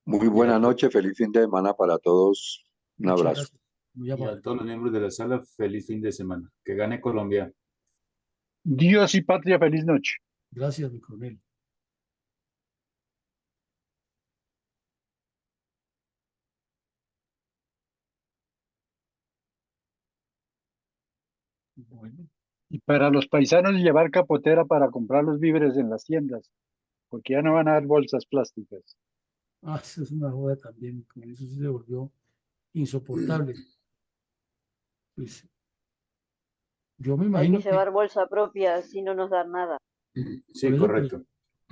Muy buena noche, feliz fin de semana para todos. Un Muchas abrazo. gracias. Muy Y amable. a todos los miembros de la sala, feliz fin de semana. Que gane Colombia. Dios y patria, feliz noche. Gracias, mi coronel. Bueno. Y para los paisanos llevar capotera para comprar los víveres en las tiendas, porque ya no van a dar bolsas plásticas. Eso es una joda también, con eso sí se volvió insoportable. Pues yo me Hay imagino que que llevar bolsa propia, si no nos dan nada. Sí, por eso, pues, correcto.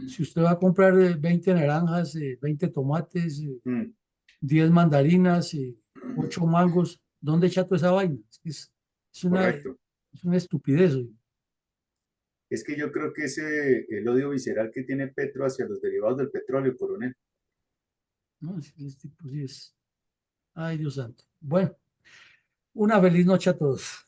si usted va a comprar 20 naranjas, 20 tomates, 10 mandarinas, 8 mangos, ¿dónde echa toda esa vaina? Es Correcto. una estupidez. Es que yo creo que el odio visceral que tiene Petro hacia los derivados del petróleo, coronel. ¿No? Este tipo sí es. Ay, Dios santo. Bueno, una feliz noche a todos.